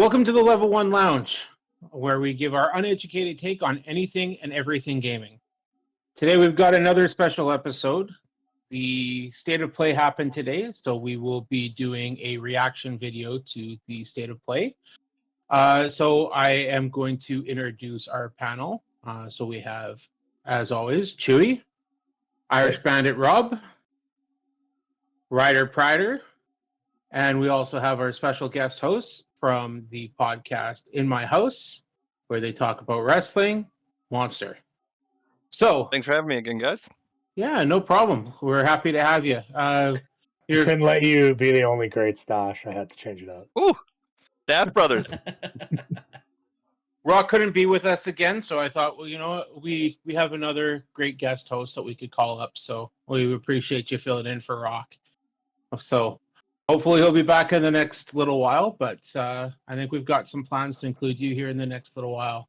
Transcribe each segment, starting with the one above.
Welcome to the Level 1 Lounge, where we give our uneducated take on anything and everything gaming. Today we've got another special episode. The State of Play happened today, so we will be doing a reaction video to the State of Play. So I am going to introduce our panel. So we have, as always, Chewy, Irish Bandit Rob, Ryder Prider, and we also have our special guest host from the podcast In My House, where they talk about wrestling, Monster. So, thanks for having me again, guys. Yeah, no problem. We're happy to have you. Couldn't let you be the only great stash. I had to change it up. Ooh, Staff Brothers. Rock couldn't be with us again, so I thought, well, you know what, we have another great guest host that we could call up. So we appreciate you filling in for Rock. So hopefully he'll be back in the next little while, but I think we've got some plans to include you here in the next little while.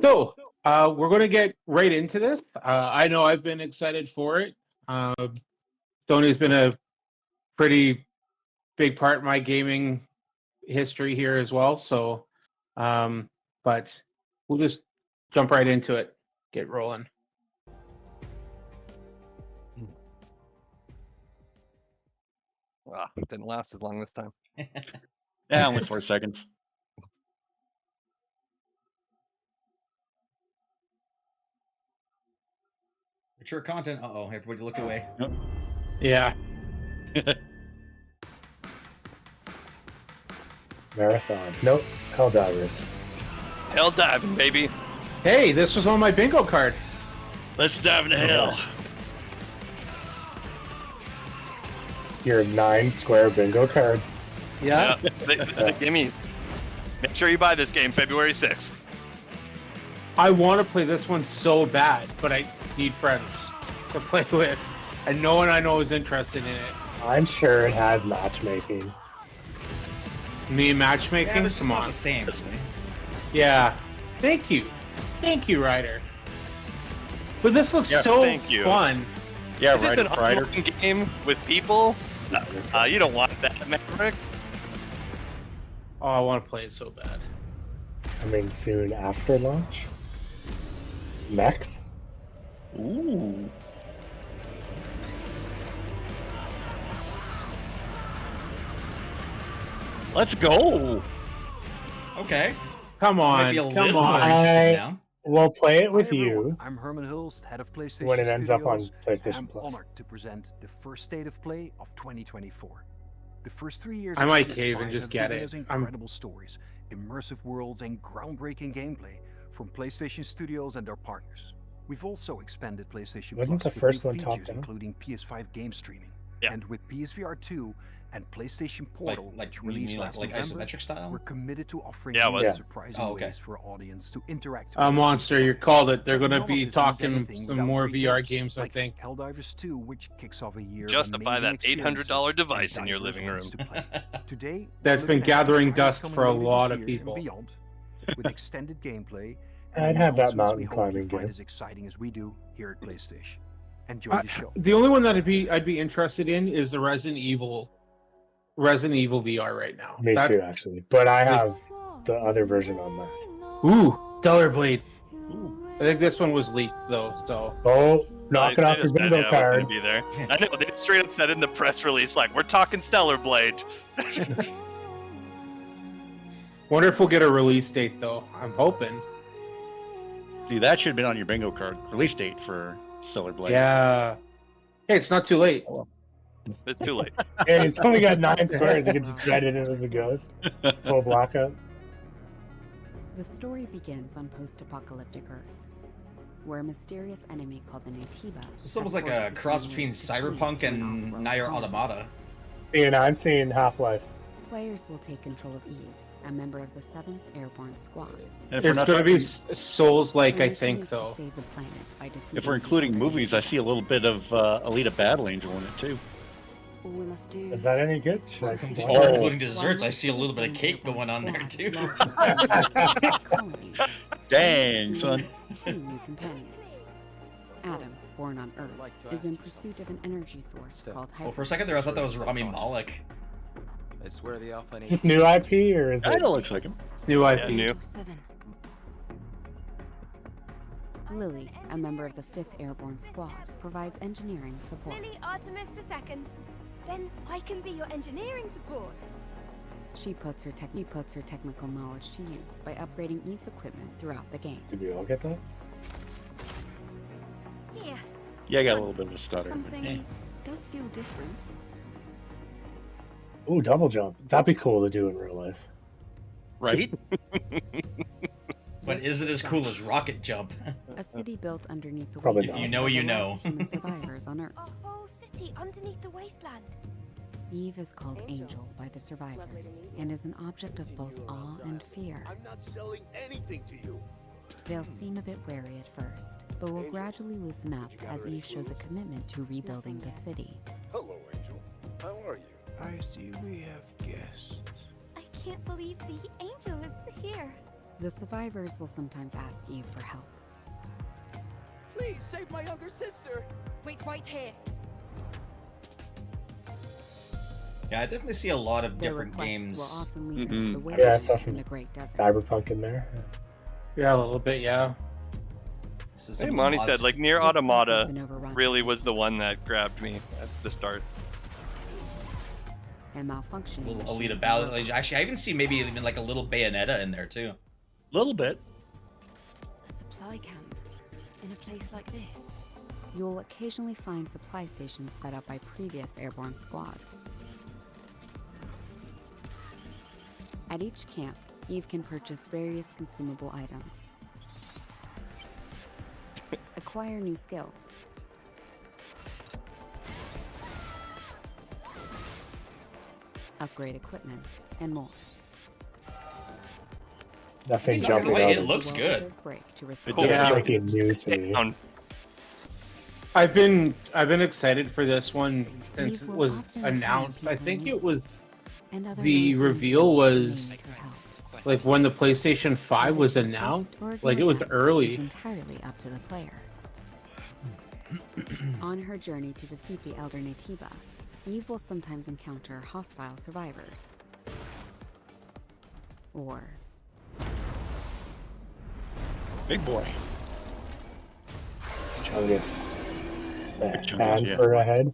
So we're going to get right into this. I know I've been excited for it. Sony's been a pretty big part of my gaming history here as well. So, but we'll just jump right into it, get rolling. Wow, it didn't last as long this time. Yeah, only 4 seconds. Mature content. Uh-oh, everybody look away. Yep. Yeah. Marathon. Nope. Helldivers. Hell diving, baby. Hey, this was on my bingo card. Let's dive into hell. Your 9-square bingo card. Yeah. The gimmies. Make sure you buy this game February 6th. I want to play this one so bad, but I need friends to play with, and no one I know is interested in it. I'm sure it has matchmaking. Me matchmaking? Yeah, but it's Come not on. the same. Really. Yeah. Thank you, Ryder. But this looks Yeah, so thank you. fun. Yeah, If it's an Ryder. online game with people, you don't want that, Maverick. Oh, I want to play it so bad. Coming soon after launch. Next. Ooh. Let's go. Okay. Come Might be a on, little come more on. interesting now. We'll play it with Hi, everyone. you I'm Herman Hulst, head of PlayStation when it ends up on Studios, PlayStation and I'm Plus. honored to present the first State of Play of 2024. The first 3 years I of might PS5 cave and just have get given it. us incredible stories, immersive worlds, and groundbreaking gameplay from PlayStation Studios and their partners. We've also expanded PlayStation Wasn't Plus the with first new one top features, down? including PS5 game streaming. Yeah. And with PSVR 2 and PlayStation Portal, which you released mean last like November, isometric style? we're committed to offering Yeah, new well, and Yeah. surprising Oh, okay. ways for audience to interact with the Monster, PS5. you called it. They're But going to none of be this means talking anything some without more great VR games, games, I like think. Helldivers 2, which kicks off a year of Justify amazing that $800 experiences device and in your diverse living ways room. to play. Today, That's we're been looking at gathering titles dust coming for a later this lot of year people. and beyond, with extended gameplay and I'd have that announcements mountain we hope climbing you find game. as exciting as we do here at PlayStation. Enjoy the show. The only one that I'd be interested in is the Resident Evil VR right now. Me That's, too, actually. But I have the other version on that. Ooh, Stellar Blade. I think this one was leaked though, so Oh, knocking They off your just said, bingo yeah, it was card. gonna be there. I know, they straight up said in the press release, like, we're talking Stellar Blade. wonder if we'll get a release date though. I'm hoping. See, that should have been on your bingo card. Release date for Stellar Blade. Yeah. Hey, it's not too late. It's too late. Yeah, he's only got 9 squares. He can just edit it as it goes. Full blackout. The story begins on post-apocalyptic Earth, where a mysterious enemy called the Natiba. This is almost like a cross between Cyberpunk and Nier Automata. And I'm seeing Half-Life. Players will take control of Eve, a member of the 7th Airborne Squad. And if we're It's not going to be talking- Souls-like, Their I mission think, is to though. save the planet by defeating if we're including evil movies, I see a little bit of Alita Battle Angel in it too. All we must do Is that any good? is Should I work complain? If together. we're including desserts, I see a little bit of cake going on there, too. Dang, son. Two new companions. Adam, born on Earth, is in pursuit of an energy source called Well, for a second there, I thought that was Rami Malek. I swear the Alpha Is this new IP or is Kinda it? looks like him. New IP. Yeah, new. Lily, a member of the 5th Airborne Squad, provides engineering support. Lily Artemis II. Then I can be your engineering support. She puts her technical knowledge to use by upgrading Eve's equipment throughout the game. Did we all get that? Here. Yeah, I got a little bit of a stutter. but, Something eh. does feel different. Ooh, double jump. That'd be cool to do in real life. Right? But is it as cool as rocket jump? A city built underneath the Probably wasteland If you know, of you the know. last human survivors on Earth. A whole city underneath the wasteland. Eve is called Angel by the survivors and is an object of both awe and fear. I'm not selling anything to you. They'll seem a bit wary at first, but will gradually loosen up as Eve shows a commitment to rebuilding the city. Hello, Angel. How are you? I see we have guests. I can't believe the angel is here. The survivors will sometimes ask Eve for help. Please save my younger sister. Wait right here. Yeah, I definitely see a lot of Their different requests games. will often lead her to the Yeah, I saw wasteland some in the Great Desert. Cyberpunk in there. Yeah, a little bit. Yeah. This is Hey, some Monty mods. said, like, Near This place has Automata been overrun really was the one that grabbed me at the start. and malfunctioning Little machines Alita and Battle. robots. Actually, I even see maybe even like a little Bayonetta in there too. Little bit. A supply camp in a place like this. You'll occasionally find supply stations set up by previous airborne squads. At each camp, Eve can purchase various consumable items, acquire new skills, upgrade equipment, and more. Nothing Not jumping gonna lie, out. it of- looks good. Well-deserved break to restore does. Yeah. Freaking new to me. I've been excited for this one since These it will was often announced. find I think people it was and other the non-human reveal beings was who need her help. like when the PlayStation 5 was Whether to announced. assist or Like it ignore was them early. is entirely up to the player. On her journey to defeat the Elder Natiba, Eve will sometimes encounter hostile survivors. Or Big boy. Chungus. Big Chungus, Hand yeah. for a head.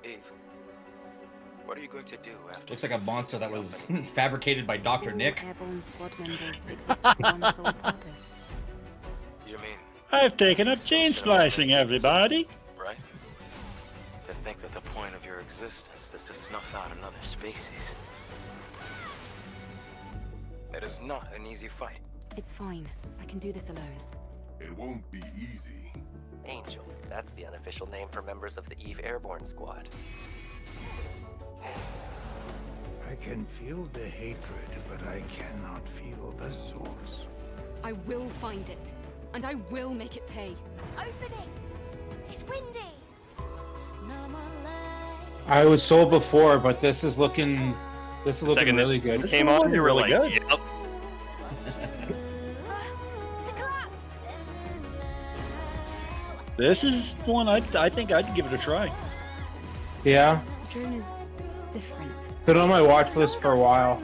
Eve, what are you going to do after? Looks like a monster that was fabricated by Dr. Nick. airborne squad members exist for one sole purpose. You mean, I've taken up chain splicing, everybody. right? To think that the point of your existence is to snuff out another species. It is not an easy fight. It's fine. I can do this alone. It won't be easy. Angel. That's the unofficial name for members of the Eve Airborne Squad. I can feel the hatred, but I cannot feel the source. I will find it, and I will make it pay. Open it. It's windy. I was sold before, but this is looking Second really it good. came on, you were Really like, good. yep. To collapse. This is one I think I'd give it a try. Yeah. The drone is different. Been on my watch list for a while.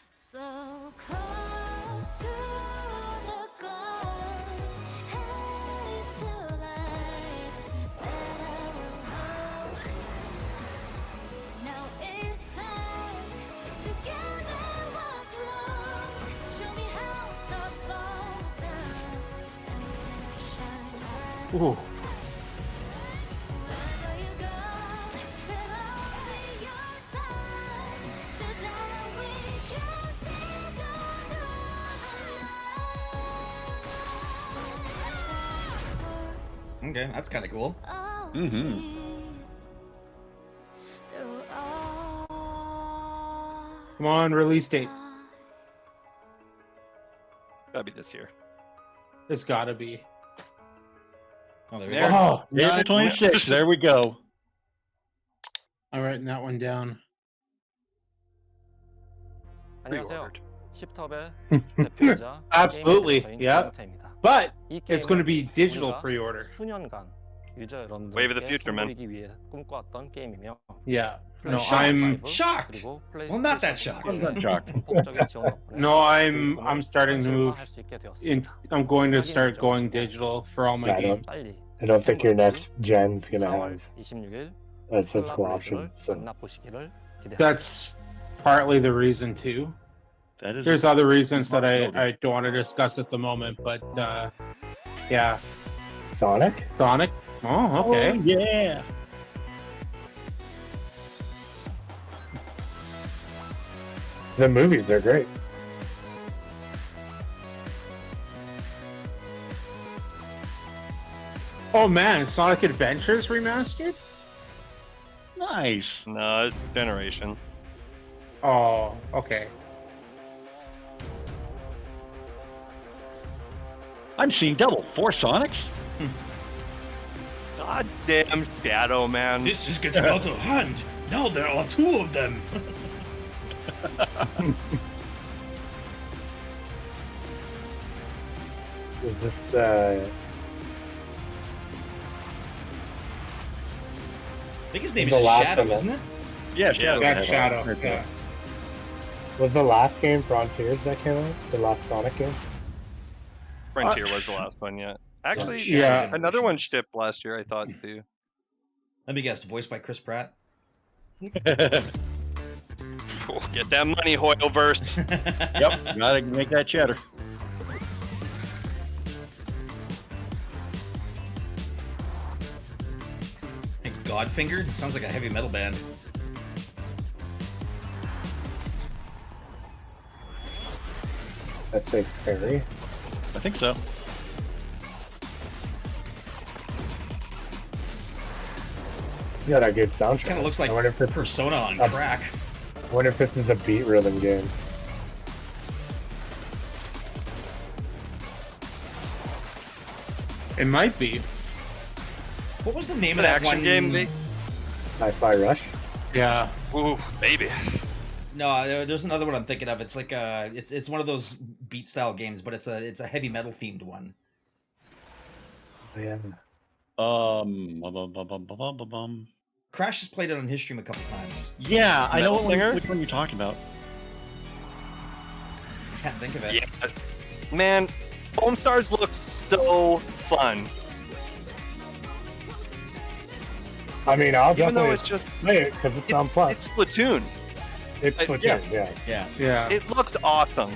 So close to the goal, headed to light, better know. Now it's time, together what's love. Show me how stars fall down and to shine bright. Ooh. Wherever you go, then I'll be your side. So that we can see the Okay, that's kind of cool. Mm-hmm. Come on, release date. That'd be this year. It's gotta be. Oh, there we There. go. Oh, April 26th. There we go. I'm writing that one down. Pre-ordered. Absolutely. Yep. but it's going to be digital pre-order. Wave of the future, man. Yeah. I'm No, shocked. Shocked. Well, not that shocked. I'm not shocked. No, I'm starting to move. I'm going to start going digital for all my Yeah, games. I don't think your next gen's gonna have a physical option. So That's partly the reason too. That is. There's other reasons that I don't want to discuss at the moment, but yeah. Sonic? Sonic? Oh, okay. Oh, yeah. The movies, they're great. Oh man, Sonic Adventures remastered? Nice. No, it's Generation. Oh, okay. I'm seeing double. 4 Sonics? God damn Shadow, man. This is getting out of hand. Now there are 2 of them. Is this I think his name is The just last Shadow, one, isn't it? Yeah, Shadow. That's Shadow. Yeah. was the last game Frontiers that came out? The last Sonic game? Frontier was the last one, yeah. Actually, yeah. another one shipped last year, I thought, too. Let me guess. Voiced by Chris Pratt. Get that money, Hoyleverse. Yep, gotta make that cheddar. And Godfinger? It sounds like a heavy metal band. That's a fairy. I think so. You got a good soundtrack. Kind of looks like I wonder if this, Persona on Uh, crack. I wonder if this is a beat rhythm game. It might be. What was the name An of that action one game, they... Hi-Fi Rush. Yeah. Ooh, baby. No, there's another one I'm thinking of. It's like it's one of those beat style games, but it's a heavy metal themed one. Yeah. Crash has played it on his stream a couple times. Yeah, I know Metal Singer? which one you're talking about. Can't think of it. Yeah. Man, Foamstars looks so fun. I mean, I'll Even though definitely it's just... play it because it's on Plus. It's Splatoon. It's Splatoon, yeah. Yeah. Yeah. It looked awesome.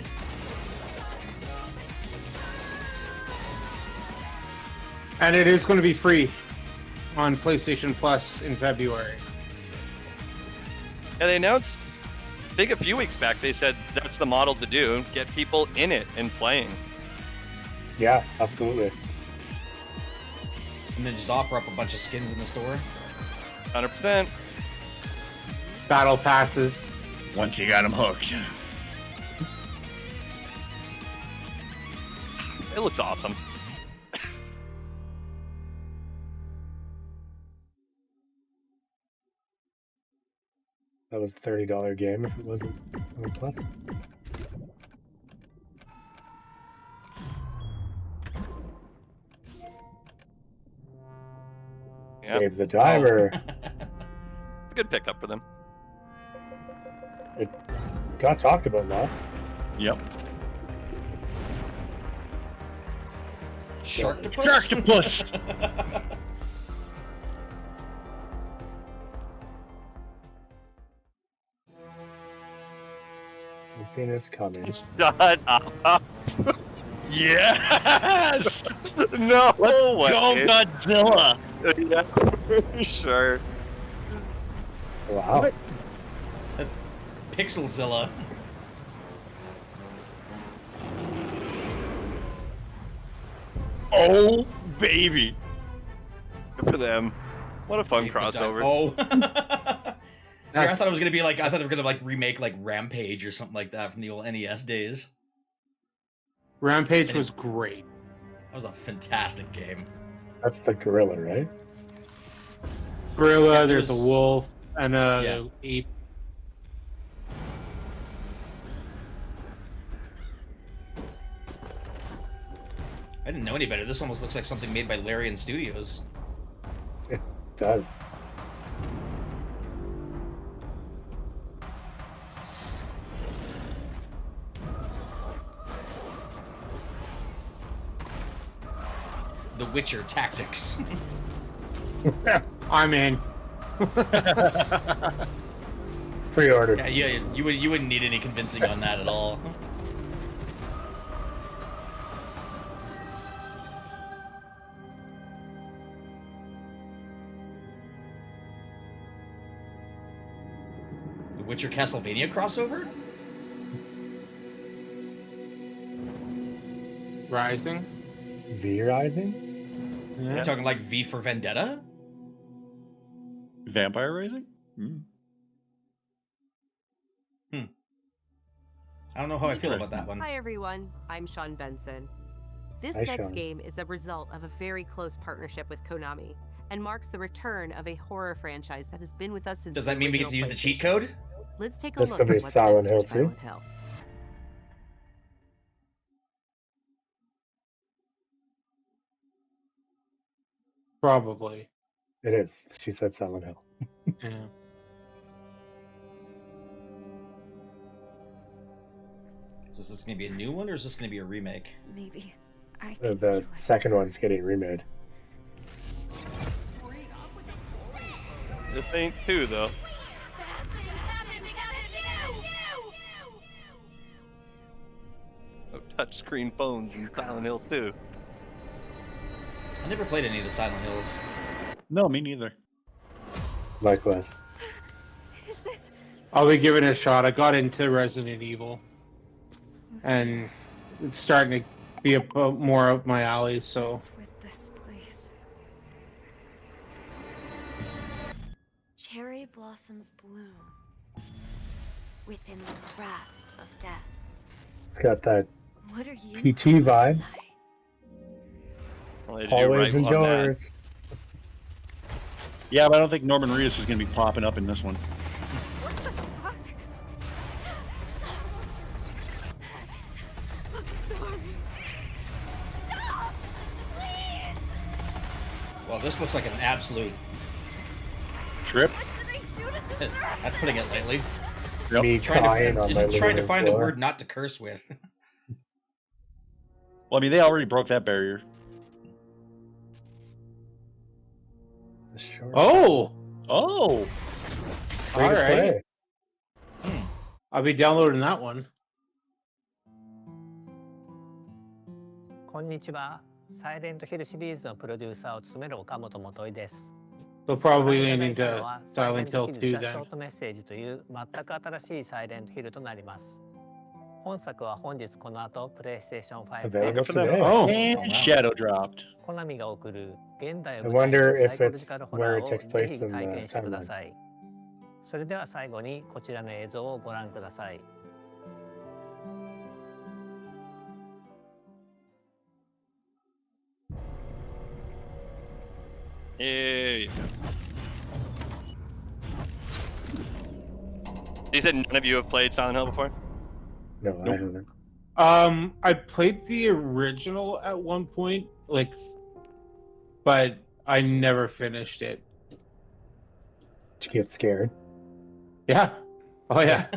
And it is going to be free on PlayStation Plus in February. And they announced, I think a few weeks back, they said that's the model to do. Get people in it and playing. Yeah, absolutely. And then just offer up a bunch of skins in the store. 100%. Battle passes. Once you got them hooked. It looks awesome. That was a $30 game if it wasn't on Plus. Yeah. Dave the Diver. Good pickup for them. It got talked about lots. Yep. Sharktopus? Sharktopus! Something is coming. Shut up. Yes! No Let's way. go, Godzilla! Yeah, sure. Wow. Pixelzilla. Oh, baby! Good for them. What a fun crossover. Oh. Yeah, I thought it was gonna be like, I thought they were gonna like remake like Rampage or something like that from the old NES days. Rampage was great. That was a fantastic game. That's the gorilla, right? Gorilla, Yeah, there's a wolf, and a Yeah. ape. I didn't know any better. This almost looks like something made by Larian Studios. It does. The Witcher Tactics. I'm in. Pre-order. Yeah, you wouldn't need any convincing on that at all. The Witcher Castlevania crossover? Rising. V Rising? Yeah. You talking like V for Vendetta? Vampire Rising? I don't know how I feel about that one. Hi everyone, I'm Sean Benson. This Hi, next Sean. game is a result of a very close partnership with Konami and marks the return of a horror franchise that has been with us since. Does that mean we get to use the cheat code? Let's take a This look could at be what's Silent next for Hill too. Silent Hill. Probably. It is. She said Silent Hill. Yeah. Is this going to be a new one or is this going to be a remake? Maybe. I The second one's getting remade. This ain't 2, though. Oh, touchscreen phones in Silent Hill 2. I never played any of the Silent Hills. No, me neither. Likewise. Is this? I'll be giving it a shot. I got into Resident Evil, and it's starting to be more up my alley. So What's with this place? Cherry blossoms bloom within the grasp of death. It's got that What are you? PT vibe. Well, they do Always right on that. indoors. Yeah, but I don't think Norman Reedus is going to be popping up in this one. What the fuck? I'm sorry. Stop! Please! Well, this looks like an absolute... Trip? What did I do to deserve That's putting it lightly. Yep. Me crying on my Trying to living room find a floor. word not to curse with. Well, I mean, they already broke that barrier. Sure. oh, Oh! Free all to right. play. I'll be downloading that one. こんにちは。サイレントヒルシリーズのプロデューサーを務める岡本元井です。 They'll probably ご覧 lean いただいた into のはサイレン Silent ト Hill ヒル 2 ザ・ショ then. ートメッセージという全く新しいサイレントヒルとなります。本作は本日この後プレイステーション5で Available today. Oh. And Shadow dropped. コナミが送る現代を I 舞台 wonder にした if サイコロ it's ジカルホ where ラ it ー takes をぜ place ひ in the 体験してくだ timeline. さい。それでは最後にこちらの映像をご覧ください。There you go. You said none of you have played Silent Hill before? No, I haven't. I played the original at one point, but I never finished it. Did you get scared? Yeah. Oh yeah.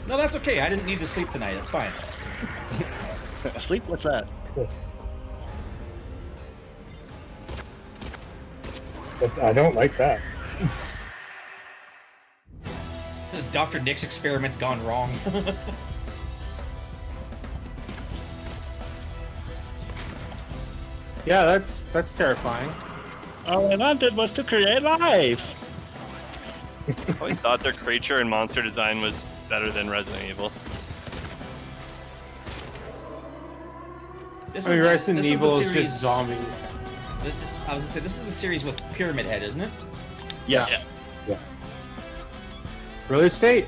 No, that's okay. I didn't need to sleep tonight. It's fine. Sleep? What's that? I don't like that. Dr. Nick's experiment's gone wrong. Yeah, that's terrifying. All I wanted was to create life. I always thought their creature and monster design was better than Resident Evil. This I mean, is the- Resident this is the Evil is series- just zombies. I was gonna say, this is the series with Pyramid Head, isn't it? Yes. Yeah. Yeah. Release date?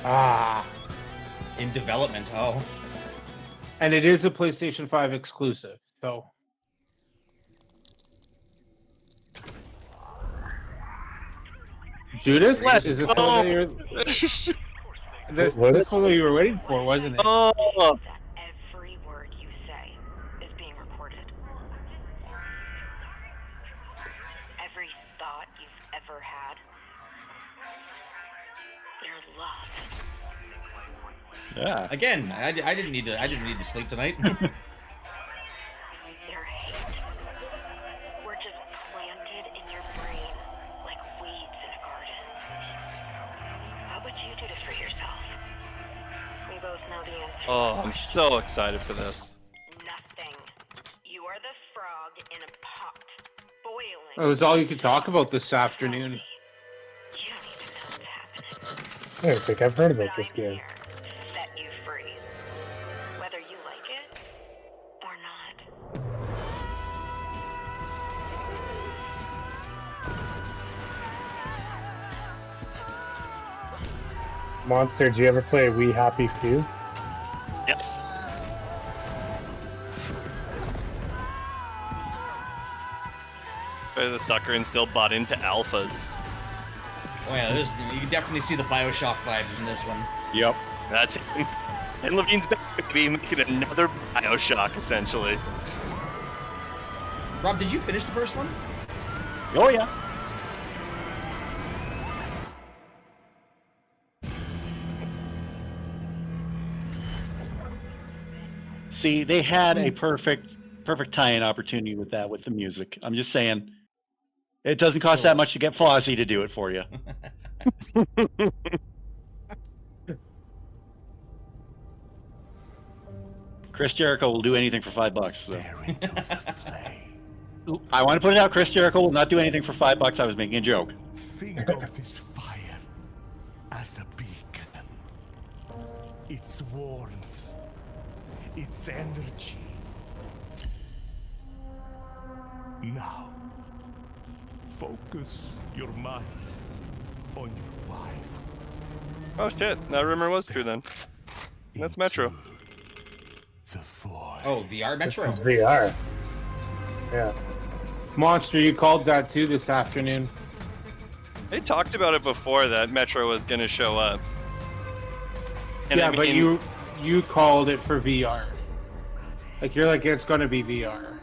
Ah. In development, oh. And it is a PlayStation 5 exclusive, so. Judas? Let's Is this go. the one that you're... This was what you were waiting for, wasn't it? Oh. Every word you say is being recorded. Every thought you've ever had. Your love. Yeah. Again, I didn't need to sleep tonight. Your hate. We're just planted in your brain like weeds in a garden. How would you do this for yourself? We both know the answer. Oh, I'm so excited for this. Nothing. You are the frog in a pot, boiling. It was all you could talk about this afternoon. I don't think I've heard about this game. Set you free. Whether you like it or not. Monster, did you ever play We Happy Few? Yes. The sucker and still bought into alphas. Oh yeah, you can definitely see the Bioshock vibes in this one. Yep. That's it. And Levine's back to be making another Bioshock, essentially. Rob, did you finish the first one? Oh yeah. See, they had a perfect tie-in opportunity with that, with the music. I'm just saying, it doesn't cost that much to get Flossie to do it for you. Chris Jericho will do anything for $5. So. I want to put it out. Chris Jericho will not do anything for $5. I was making a joke. Think of this fire as a beacon. Its warmth, its energy. Now, focus your mind on your wife. Oh shit, that rumor was true then. That's Metro. Oh, VR Metro? This is VR. Yeah. Monster, you called that too this afternoon. They talked about it before that Metro was going to show up. And yeah, I mean, but you called it for VR. Like, you're like, it's going to be VR.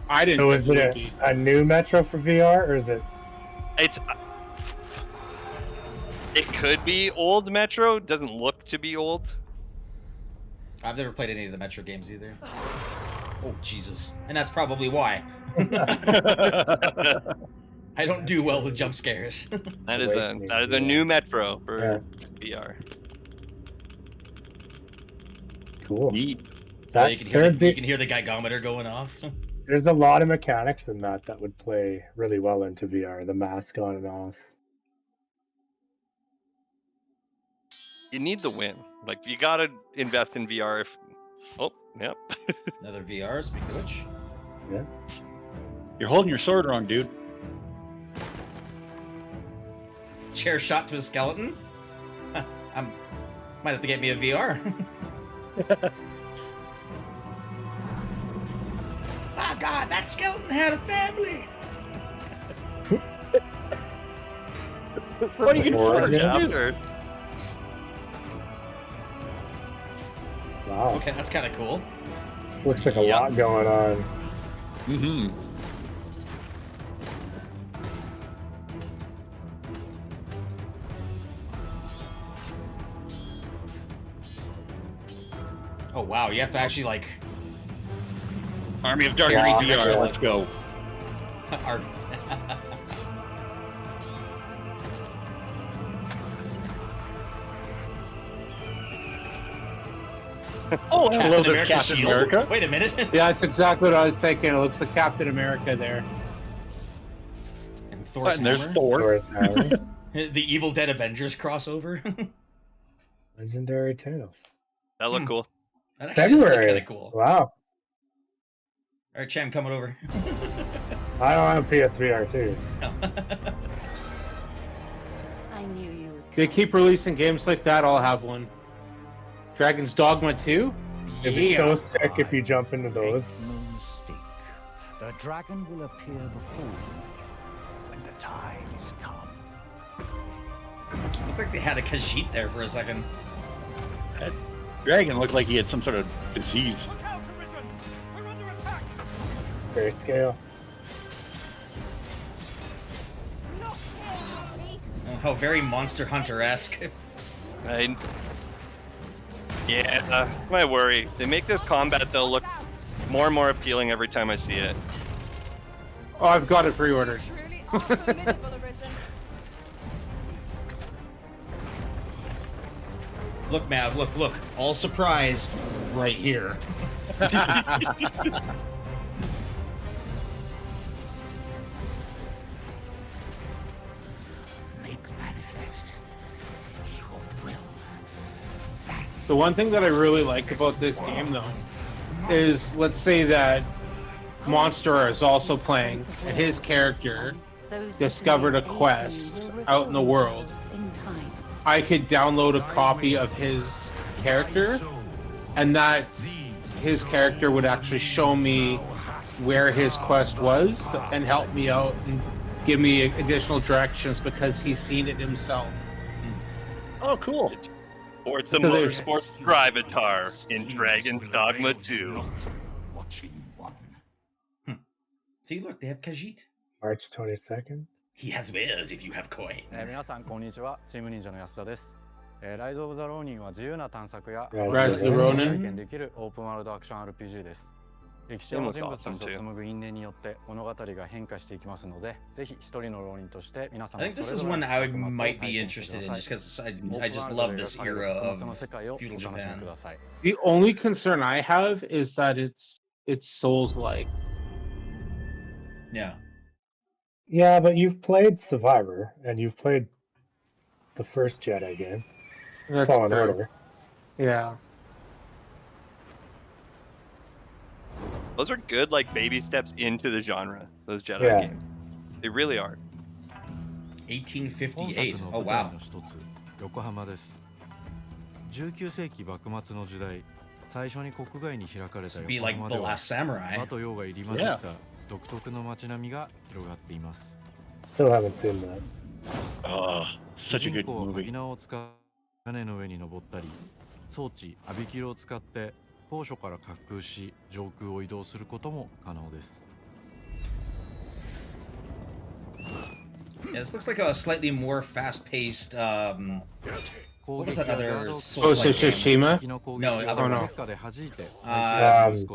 I didn't So think is it it would be. a new Metro for VR, or is it? It could be old Metro. It doesn't look to be old. I've never played any of the Metro games either. Oh, Jesus. And that's probably why. I don't do well with jump scares. That is a new Metro for VR. Cool. Yeah, you can hear the gigometer going off. There's a lot of mechanics in that would play really well into VR. The mask on and off. You need the win. Like, you gotta invest in VR. Oh, yep. Another VR, speaking of which. Yeah. You're holding your sword wrong, dude. Chair shot to a skeleton? Huh, might have to get me a VR. Oh god, that skeleton had a family! What are you gonna do? Wow. Okay, that's kind of cool. This looks like a lot going on. Mm-hmm. Oh wow, you have to actually like... Army of Darkness VR, let's go. Oh, Captain America shield? Wait a minute. Yeah, that's exactly what I was thinking. It looks like Captain America there. And Thor's And there's hammer? Thor. The Evil Dead Avengers crossover. Legendary Tales. That looked cool. That actually does look kind February. of cool. Wow. Alright, Cham, coming over. I don't have PSVR too. I knew you would. They keep releasing games like that. I'll have one. Dragon's Dogma 2? It'd be so sick if you jump into those. Make no mistake, the dragon will appear before you when the time is come. Looked like they had a Khajiit there for a second. That dragon looked like he had some sort of disease. Fair scale. Oh, very Monster Hunter-esque. Yeah, my worry. They make this combat though look more and more appealing every time I see it. Oh, I've got it pre-ordered. Look, Mav, look. All surprise right here. The one thing that I really like about this game, though, is let's say that Monster is also playing, and his character discovered a quest out in the world. I could download a copy of his character, and that his character would actually show me where his quest was and help me out and give me additional directions because he's seen it himself. Oh, cool. Forza Motorsport Drivatar in Dragon's Dogma 2. See, look, they have Khajiit. March 22nd. He has wares if you have coin. 皆さんこんにちは。チーム忍者の安田です。ライズ・オブ・ザ・ローニンは自由な探索や Rise of the Ronin 体験できるオープンワールドアクション RPG です。歴史上の人物たちと紡ぐ因縁によって物語が変化していきますので、ぜひ一人の浪人として皆さん I think this is one I might be interested in just because I just love this era of feudal Japan. The only concern I have is that it's Souls-like. Yeah. Yeah, but you've played Survivor, and you've played the first Jedi game. That's Fallen true. Order. Yeah. Those are good, like, baby steps into the genre, those Jedi games. They really are. 1858. Oh, wow. 横浜です。19世紀幕末の時代、最初に国外に開かれた横浜では、和と洋が入り混じった独特の街並みが広がっています。Still haven't seen that. Such a good movie. 鍵縄を使う屋根の上に登ったり、装置アビキルを使って高所から滑空し上空を移動することも可能です。Yeah, this looks like a slightly more fast-paced. What was that other Souls-like Tsushima? No, other no.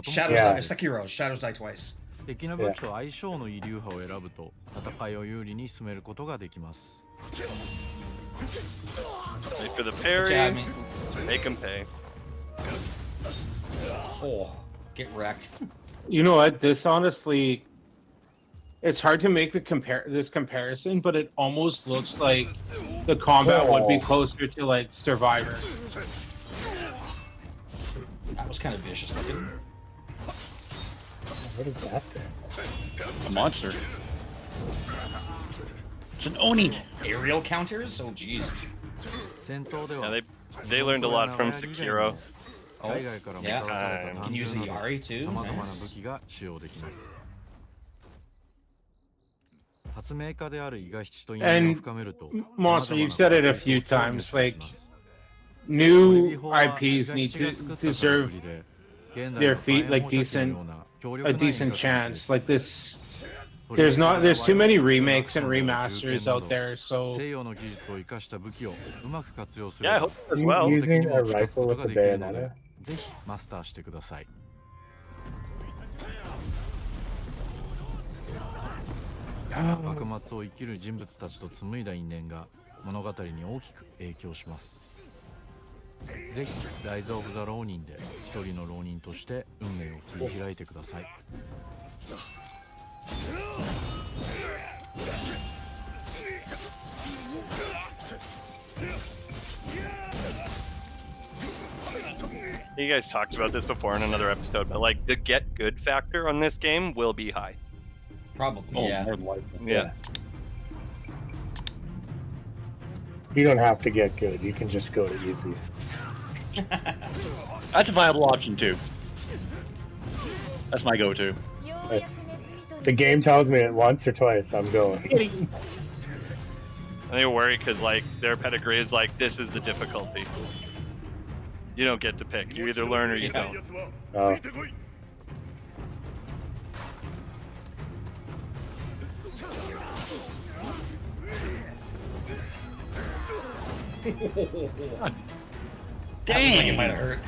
Shadows Sekiro. Shadows Die Twice. 敵の武器と相性の遺留派を選ぶと戦いを有利に進めることができます。Wait for the parry. Make him pay. Oh, get wrecked. You know what? This honestly, it's hard to make this comparison, but it almost looks like the combat would be closer to like Survivor. That was kind of vicious looking. What is that thing? A monster. It's an Oni. Aerial counters? Oh, jeez. Yeah, they learned a lot from Sekiro. Oh, yeah. You can use the Yari too. Nice. And Monster, you've said it a few times, like new IPs need to deserve their feet like a decent chance. Like this, there's too many remakes and remasters out there, so yeah, I hope as well. Using a rifle with a bayonetta. ぜひマスターしてください。幕末を生きる人物たちと紡いだ因縁が物語に大きく影響します。ぜひライズ・オブ・ザ・ローニンで一人の浪人として運命を切り開いてください。You guys talked about this before in another episode, but like the get good factor on this game will be high. Probably, yeah. Yeah. You don't have to get good. You can just go to easy. That's a viable option too. That's my go-to. The game tells me it once or twice, I'm going. I think worry because like their pedigree is like this is the difficulty. You don't get to pick. You either learn or you don't. Oh. That looked like it might have hurt.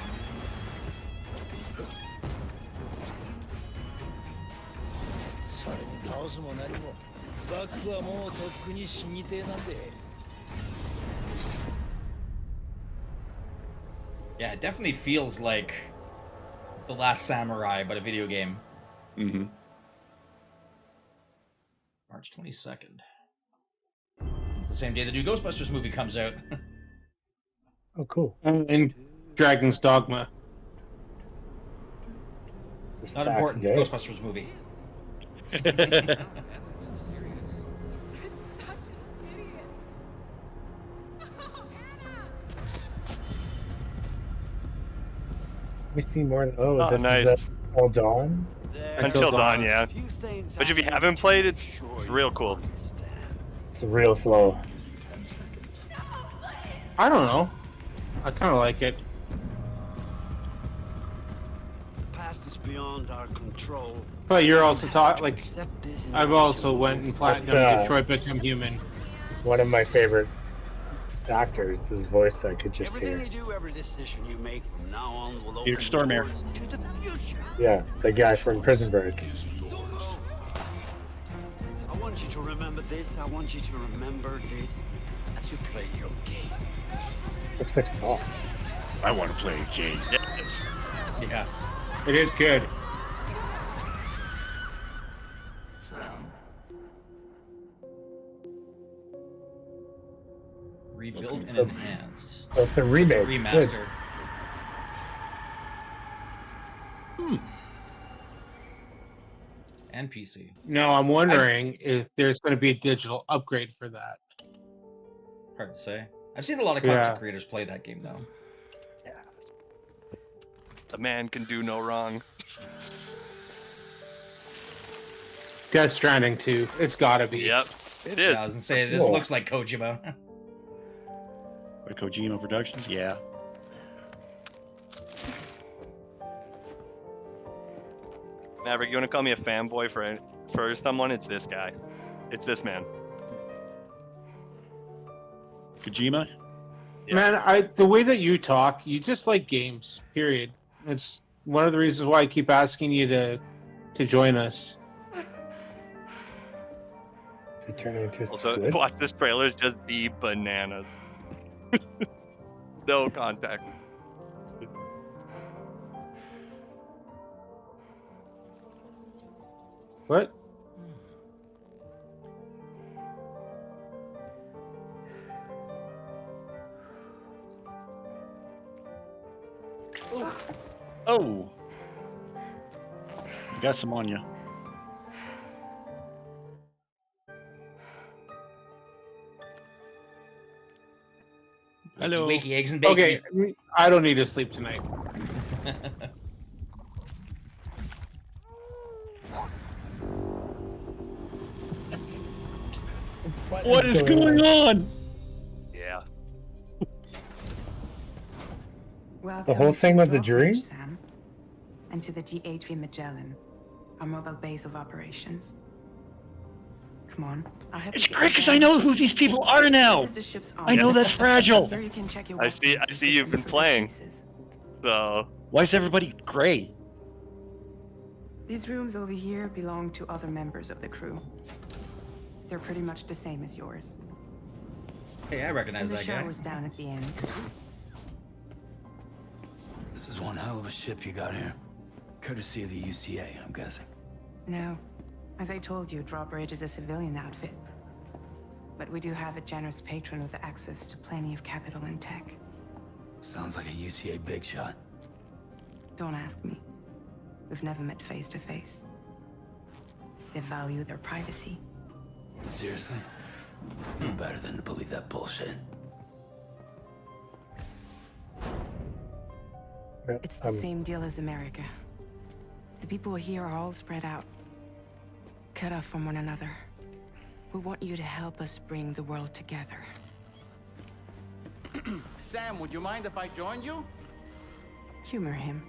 Yeah, it definitely feels like The Last Samurai, but a video game. Mm-hmm. March 22nd. It's the same day the new Ghostbusters movie comes out. Oh, cool. And Dragon's Dogma. Not important. Ghostbusters movie. We see more. Oh, this nice. is Until Dawn. Until Dawn, yeah. But if you haven't played, it's real cool. It's real slow. I don't know. I kind of like it. The past is beyond our control. But you're also taught like I've also went and platinum Detroit Become Human. One of my favorite actors. His voice I could just Everything hear. you do, every decision you make from now on will Peter open Stormare. doors to the future. Yeah, the guy from Prison Break. I want you to remember this. I want you to remember this as you play your game. Looks like Saw. I want to play a game. Yes. Yeah. It is good. Rebuilt and That's- enhanced. It's a remake. Remaster. And PC. No, I'm wondering if there's going to be a digital upgrade for that. Hard to say. I've seen a lot of content creators play that game though. The man can do no wrong. Death Stranding 2. It's got to be. Yep. It is. I was gonna say this looks like Kojima. What, Kojima Productions? Yeah. Maverick, you want to call me a fanboy for someone? It's this guy. It's this man. Kojima? Yeah. Man, the way that you talk, you just like games. Period. It's one of the reasons why I keep asking you to join us. To turn into a Also, squid? watch this trailer. It's just be bananas. No contact. What? Oh. You got some on you. Hello. Wakey eggs and bacon. Okay, I don't need to sleep tonight. What is going on? Yeah. The whole thing was a dream? Sam, and to the GHV Magellan, our mobile base of operations. Come on, I have. It's great because I know who these people are now. This is the ship's I know that's fragile. Where you can check your I see you've been playing. So Why is everybody gray? These rooms over here belong to other members of the crew. They're pretty much the same as yours. Hey, I recognize And the that guy. shower's down at the end. This is one hell of a ship you got here. Courtesy of the UCA, I'm guessing. No. As I told you, Drawbridge is a civilian outfit. But we do have a generous patron with access to plenty of capital and tech. Sounds like a UCA big shot. Don't ask me. We've never met face to face. They value their privacy. Seriously? No better than to believe that bullshit. It's the same deal as America. The people here are all spread out, cut off from one another. We want you to help us bring the world together. Sam, would you mind if I joined you? Humor him.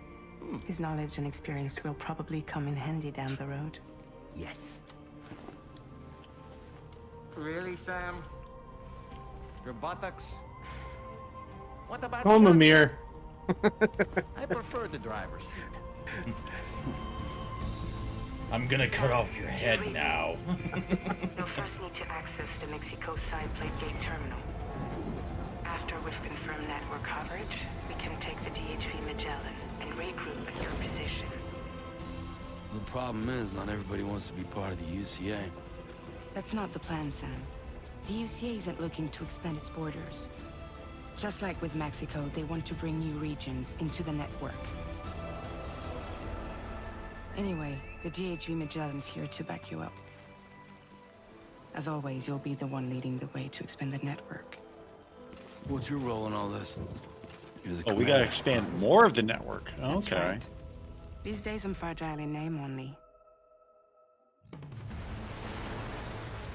His knowledge and experience will probably come in handy down the road. Yes. Really, Sam? Your buttocks? What about Oh, Shudder? Mimir. I prefer the driver's seat. I'm gonna cut off your head now. You'll first need to access the Mexico side plate gate terminal. After we've confirmed network coverage, we can take the DHV Magellan and regroup at your position. The problem is, not everybody wants to be part of the UCA. That's not the plan, Sam. The UCA isn't looking to expand its borders. Just like with Mexico, they want to bring new regions into the network. Anyway, the DHV Magellan's here to back you up. As always, you'll be the one leading the way to expand the network. What's your role in all this? You're the Oh, we gotta expand more of the network. That's Okay. right. These days I'm fragile in name only.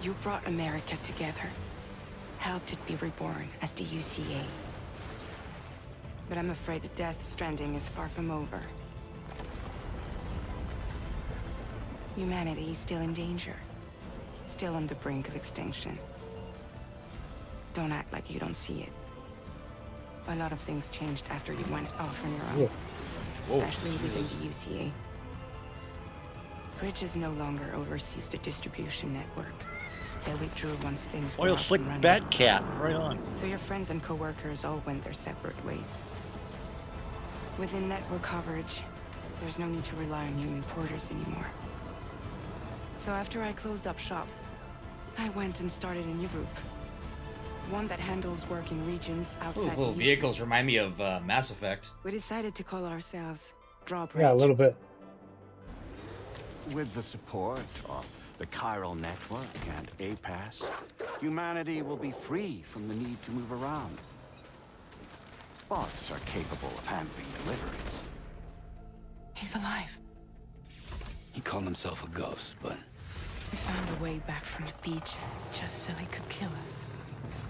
You brought America together, helped it be reborn as the UCA. But I'm afraid Death Stranding is far from over. Humanity is still in danger, still on the brink of extinction. Don't act like you don't see it. A lot of things changed after you went off on your own, especially within the UCA. Bridges no longer oversees the distribution network. They withdrew once things were Oil up slick and running. bat cat, right on. So your friends and co-workers all went their separate ways. Within network coverage, there's no need to rely on human porters anymore. So after I closed up shop, I went and started a new group. One that handles work in regions outside Those little the vehicles remind me of Mass Effect. We decided to call ourselves Drawbridge. Yeah, a little bit. With the support of the chiral network and APAS, humanity will be free from the need to move around. Bots are capable of handling deliveries. He's alive. He called himself a ghost, but He found a way back from the beach just so he could kill us.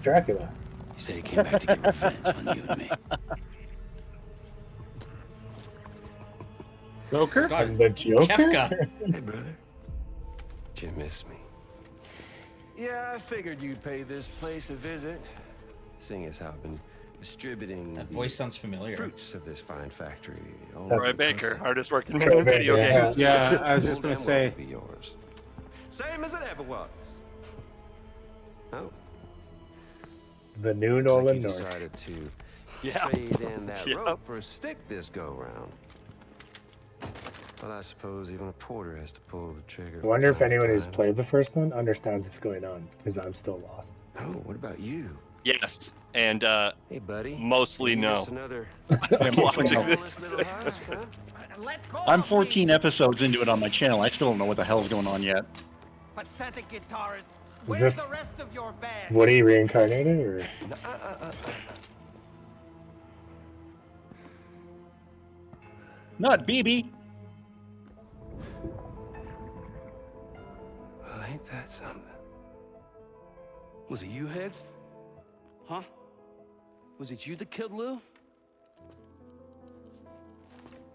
Dracula. he said he came back to get revenge on you and me. Joker? And the Joker? Kefka. Hey, brother. Did you miss me? Yeah, I figured you'd pay this place a visit, seeing as how I've been distributing That voice sounds familiar. fruits of this fine factory. all Troy over the Baker, country. hardest working Troy man in video Baker, games. Yeah, I was This just gonna whole damn say. world will be yours. Same as it ever was. Oh, The new looks like Nolan you North. decided to Yeah. trade in that Yeah. rope for a stick this go round. Well, I suppose even a porter has to pull the trigger. I wonder if from time to anyone who's time. played the first one understands what's going on, because I'm still lost. Oh, what about you? Yes, and Hey, buddy. mostly You no. just Another I'm watching no. this. marvelous little husk, huh? I'm 14 episodes into it on my channel. I still don't know what the hell's going on yet. Pathetic guitarist. Is this the rest of your band? Woody reincarnated, or Not BB. Well, ain't that something? Was it you, Heads? Huh? Was it you that killed Lou?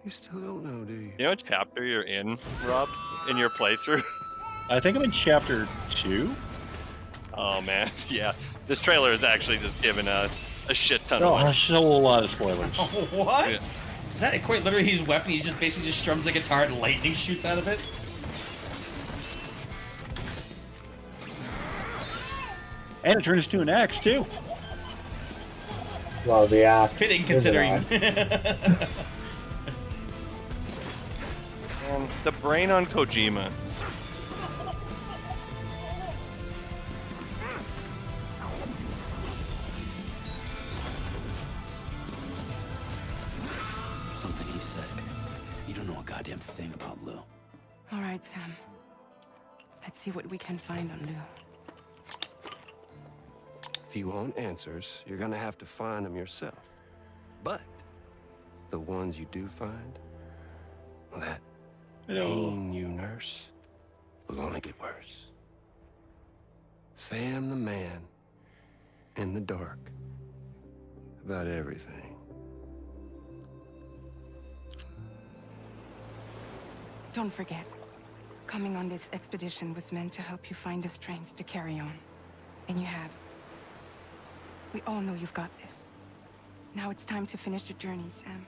You still don't know, do you? You know what chapter you're in, Rob, in your playthrough? I think I'm in chapter 2. Oh man, yeah. This trailer is actually just giving us a shit ton Oh, of there's a whole lot of spoilers. What? Yeah. Is that quite literally his weapon? He just basically just strums a guitar and lightning shoots out of it? And it turns to an axe, too. well, the axe. Fitting is an considering. axe. The brain on Kojima. Something he said. You don't know a goddamn thing about Lou. All right, Sam. Let's see what we can find on Lou. If you want answers, you're gonna have to find them yourself. But the ones you do find, well, that pain you nurse will only get worse. Sam the man in the dark about everything. Don't forget, coming on this expedition was meant to help you find the strength to carry on. And you have. We all know you've got this. Now it's time to finish the journey, Sam.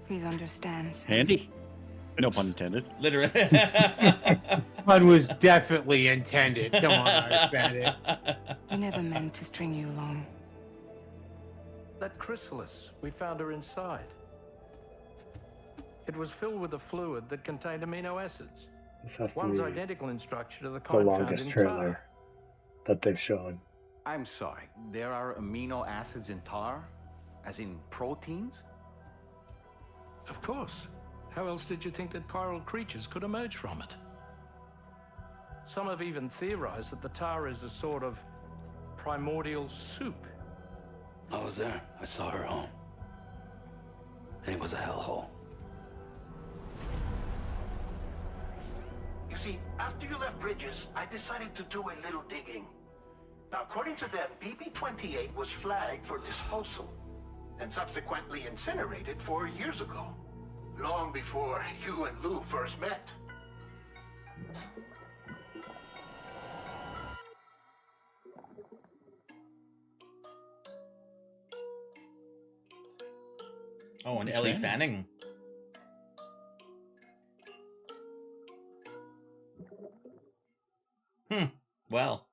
Please understand, Sam. Andy? No pun intended. Literally. Pun was definitely intended. Come on, Irish Bandit. We never meant to string you along. That chrysalis, we found her inside. It was filled with a fluid that contained amino acids. This has to One's be identical in structure to the the kind found longest in trailer tar. that they've shown. I'm sorry, there are amino acids in tar? As in proteins? Of course. How else did you think that chiral creatures could emerge from it? Some have even theorized that the tar is a sort of primordial soup. I was there. I saw her home. And it was a hellhole. You see, after you left Bridges, I decided to do a little digging. Now, according to them, BB-28 was flagged for disposal and subsequently incinerated 4 years ago, long before you and Lou first met. Oh, and Ellie Fanning. Well.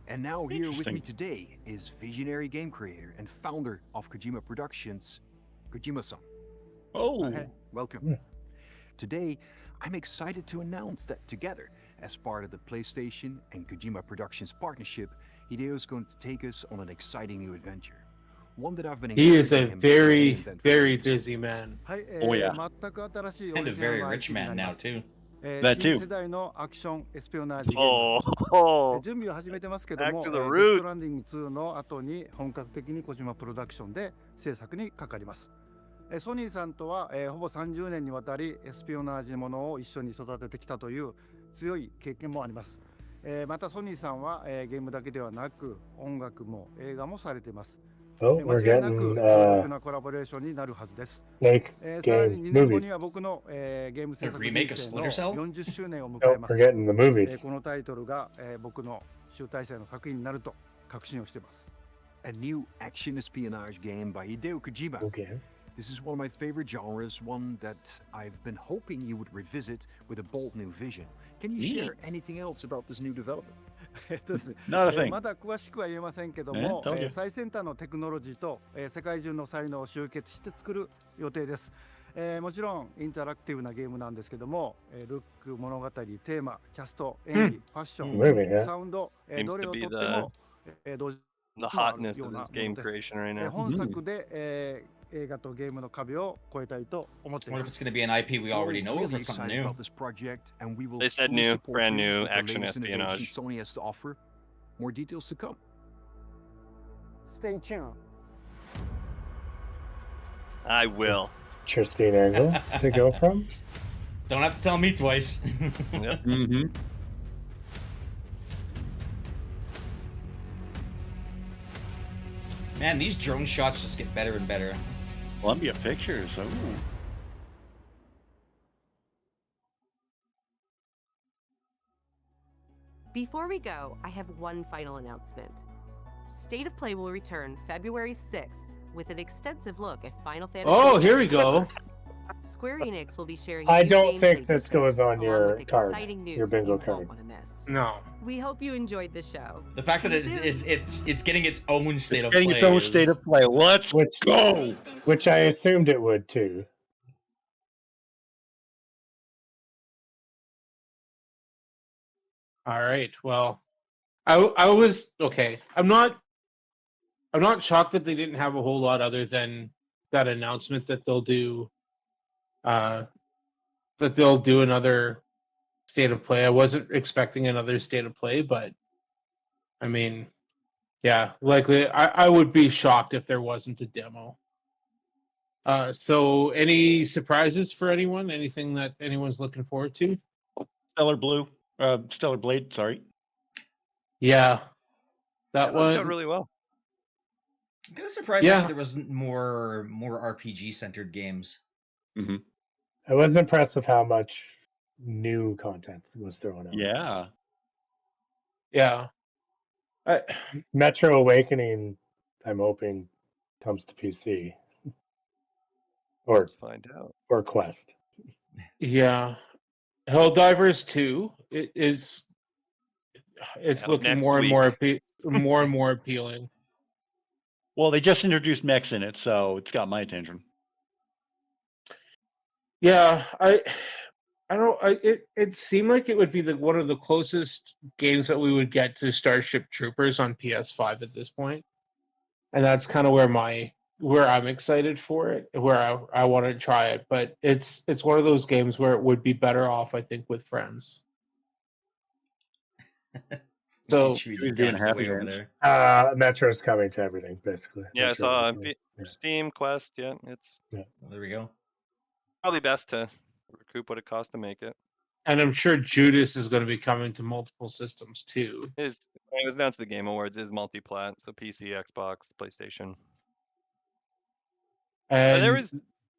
And now here with me today is visionary game creator and founder of Kojima Productions, Kojima-san. Oh. Welcome. Today, I'm excited to announce that together, as part of the PlayStation and Kojima Productions partnership, Hideo is going to take us on an exciting new adventure. One that I've been He is a encouraging him to very, reinvent for very years. busy man. Oh, yeah. And a very rich man now, too. That too. 新世代のアクションエスペオナージゲームです。準備を始めてますけども、デストランディング2の後に本格的に小島プロダクションで制作にかかります。ソニーさんとはほぼ30年にわたりエスペオナージものを一緒に育ててきたという強い経験もあります。またソニーさんはゲームだけではなく音楽も映画もされています。Oh, we're getting Snake game movies. Remake of Splinter Cell? Nope, we're getting the movies. このタイトルが僕の集大成の作品になると確信をしています。A new action espionage game by Hideo Kojima. Okay. This is one of my favorite genres, one that I've been hoping you would revisit with a bold new vision. Can you share anything else about this new development? まだ詳しくは言えませんけども、最先端のテクノロジーと世界中の才能を集結して作る予定です。もちろんインタラクティブなゲームなんですけども、ルック、物語、テーマ、キャスト、演技、ファッション、サウンド、どれをとっても同時に hotness of this game creation right now. 本作で映画とゲームの壁を越えたいと思っています。What if it's going to be an IP we already know or something new? They said new, brand new action espionage. Sony has to offer. More details to come. Stay tuned. I will. Interesting angle to go from. Don't have to tell me twice. Yep. Man, these drone shots just get better and better. Columbia Pictures. Oh. Before we go, I have one final announcement. State of Play will return February 6th with an extensive look at Final Fantasy. Oh, here we go. Square Enix will be sharing. I don't think this goes on your card, your bingo card. No. We hope you enjoyed the show. The fact that it's getting its own state of play. Getting its own state of play. Let's go. Which I assumed it would too. All right. Well, I was okay. I'm not shocked that they didn't have a whole lot other than that announcement that they'll do another state of play. I wasn't expecting another state of play, but I mean, Yeah, likely. I would be shocked if there wasn't a demo. So any surprises for anyone? Anything that anyone's looking forward to? Stellar Blade, sorry. Yeah. That worked out one. really well. I'm kind of surprised Yeah. actually there wasn't more RPG centered games. Mm-hmm. I was impressed with how much new content was thrown out. Yeah. Yeah. Metro Awakening, I'm hoping, comes to PC. Or Let's find out. Or Quest. Yeah. Helldivers 2 it's Out looking next more and week. more and more appealing. Well, they just introduced mechs in it, so it's got my attention. Yeah, it seemed like it would be one of the closest games that we would get to Starship Troopers on PS5 at this point. And that's kind of where I'm excited for it, where I want to try it, but it's one of those games where it would be better off, I think, with friends. So Chewie danced away over there. Metro's coming to everything, basically. Yeah, it's on yeah. Steam, Quest. Yeah, it's Well, there we go. probably best to recoup what it costs to make it. And I'm sure Judas is going to be coming to multiple systems too. It was announced at the Game Awards. Is multi-plat, so PC, Xbox, PlayStation. And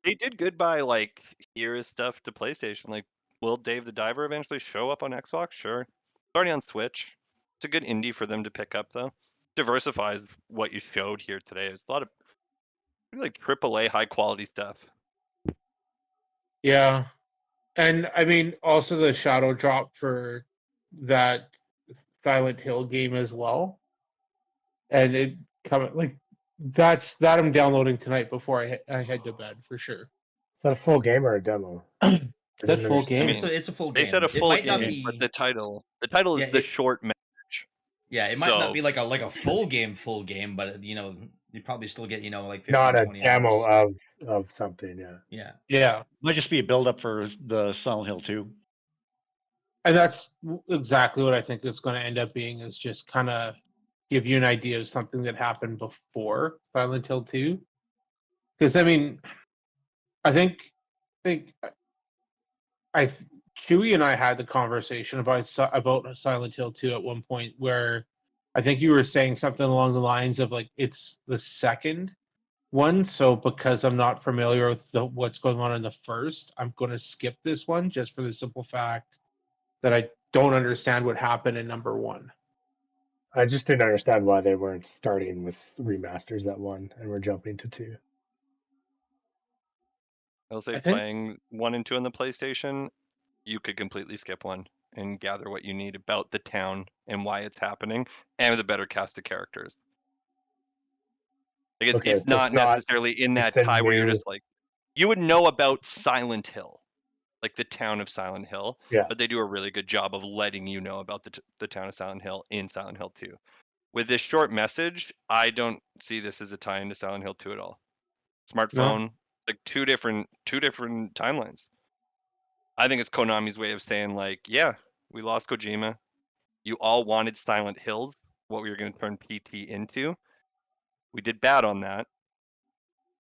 they did good by like here's stuff to PlayStation. Like, will Dave the Diver eventually show up on Xbox? Sure. It's already on Switch. It's a good indie for them to pick up though. Diversifies what you showed here today. There's a lot of like AAA high quality stuff. yeah, and I mean also the shadow drop for that Silent Hill game as well. And it coming like that I'm downloading tonight before I head to bed for sure. Is that a full game or a demo? Is that full game? I mean, it's a full game. They said a It full might game, not be. but the title is the short message. Yeah, it might not be like a full game, but you probably still get like 15, Not a 20 demo hours. of something, yeah. Yeah. Might just be a build up for the Silent Hill 2. And that's exactly what I think it's going to end up being, is just kind of give you an idea of something that happened before Silent Hill 2. Because I mean, I think Chewie and I had the conversation about Silent Hill 2 at one point, where I think you were saying something along the lines of like it's the second one, so because I'm not familiar with what's going on in the first, I'm going to skip this one just for the simple fact that I don't understand what happened in number one. I just didn't understand why they weren't starting with remasters at 1 and we're jumping to 2. I'll say playing 1 and 2 on the PlayStation, you could completely skip 1 and gather what you need about the town and why it's happening, and with a better cast of characters. Like it's not necessarily in that tie where you're just like, you would know about Silent Hill, like the town of Silent Hill, but they do a really good job of letting you know about the town of Silent Hill in Silent Hill 2. With this short message, I don't see this as a tie into Silent Hill 2 at all. Smartphone, like two different timelines. I think it's Konami's way of saying like, yeah, we lost Kojima. You all wanted Silent Hills, what we were going to turn PT into. We did bad on that.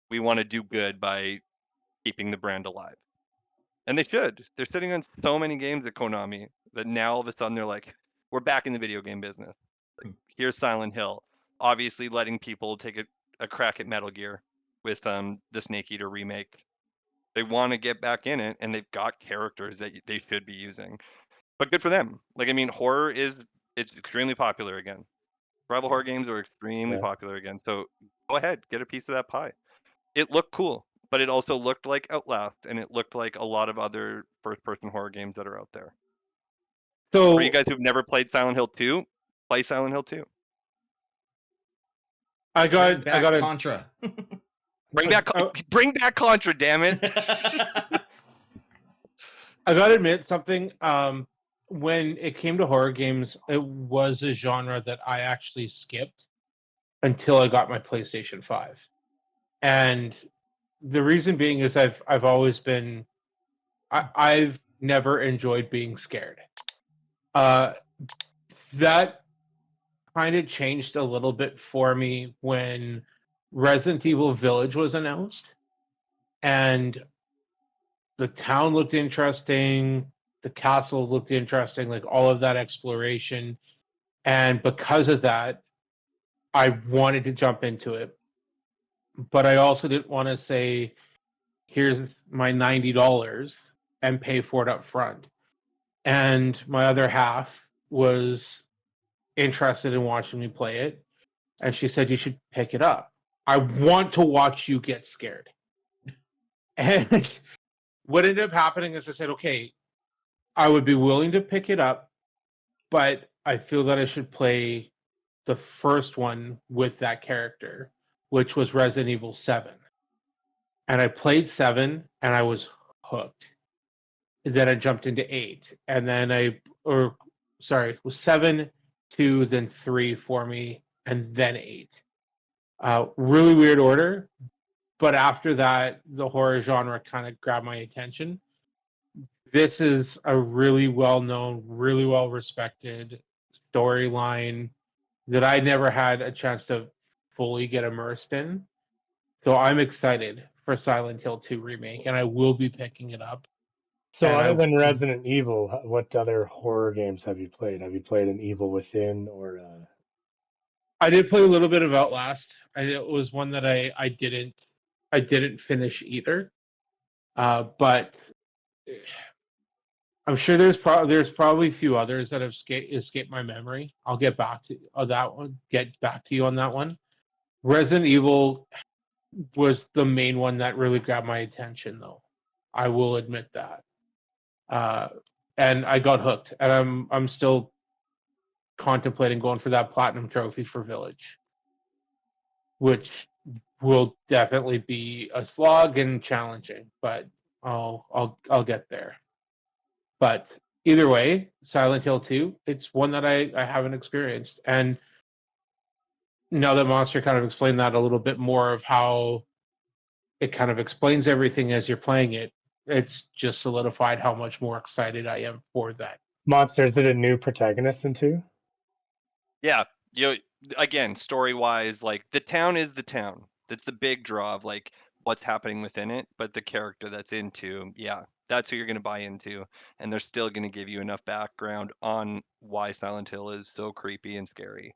We want to do good by keeping the brand alive. And they should. They're sitting on so many games at Konami that now all of a sudden they're like, we're back in the video game business. Like, here's Silent Hill. Obviously letting people take a crack at Metal Gear with the Snake Eater remake. They want to get back in it, and they've got characters that they should be using. But good for them. Like, I mean, it's extremely popular again. Survival horror games are extremely popular again. So go ahead, get a piece of that pie. It looked cool, but it also looked like Outlast, and it looked like a lot of other first-person horror games that are out there. So for you guys who've never played Silent Hill 2, play Silent Hill 2. I got Contra. Bring back Contra, damn it. I gotta admit something. When it came to horror games, it was a genre that I actually skipped until I got my PlayStation 5. And the reason being is I've always been I've never enjoyed being scared. That kind of changed a little bit for me when Resident Evil Village was announced, and the town looked interesting, the castle looked interesting, like all of that exploration. And because of that, I wanted to jump into it. But I also didn't want to say, here's my $90 and pay for it up front. And my other half was interested in watching me play it. And she said, you should pick it up. I want to watch you get scared. And what ended up happening is I said, okay, I would be willing to pick it up, but I feel that I should play the first one with that character, which was Resident Evil 7. And I played 7 and I was hooked. And then I jumped into 8. And then it was 7, 2, then 3 for me, and then 8. Really weird order, but after that, the horror genre kind of grabbed my attention. This is a really well-known, really well-respected storyline that I never had a chance to fully get immersed in. So I'm excited for Silent Hill 2 Remake, and I will be picking it up. So other than Resident Evil, what other horror games have you played? Have you played an Evil Within or... I did play a little bit of Outlast. It was one that I didn't finish either. But I'm sure there's probably a few others that have escaped my memory. I'll get back to that one. Get back to you on that one. Resident Evil was the main one that really grabbed my attention, though. I will admit that. And I got hooked, and I'm still contemplating going for that platinum trophy for Village, which will definitely be a slog and challenging, but I'll get there. But either way, Silent Hill 2, it's one that I haven't experienced. And now that Monster kind of explained that a little bit more of how it kind of explains everything as you're playing it, it's just solidified how much more excited I am for that. Monster, is it a new protagonist in 2? Yeah. Again, story-wise, like, the town is the town. That's the big draw of, like, what's happening within it. But the character that's in 2, yeah, that's who you're going to buy into. And they're still going to give you enough background on why Silent Hill is so creepy and scary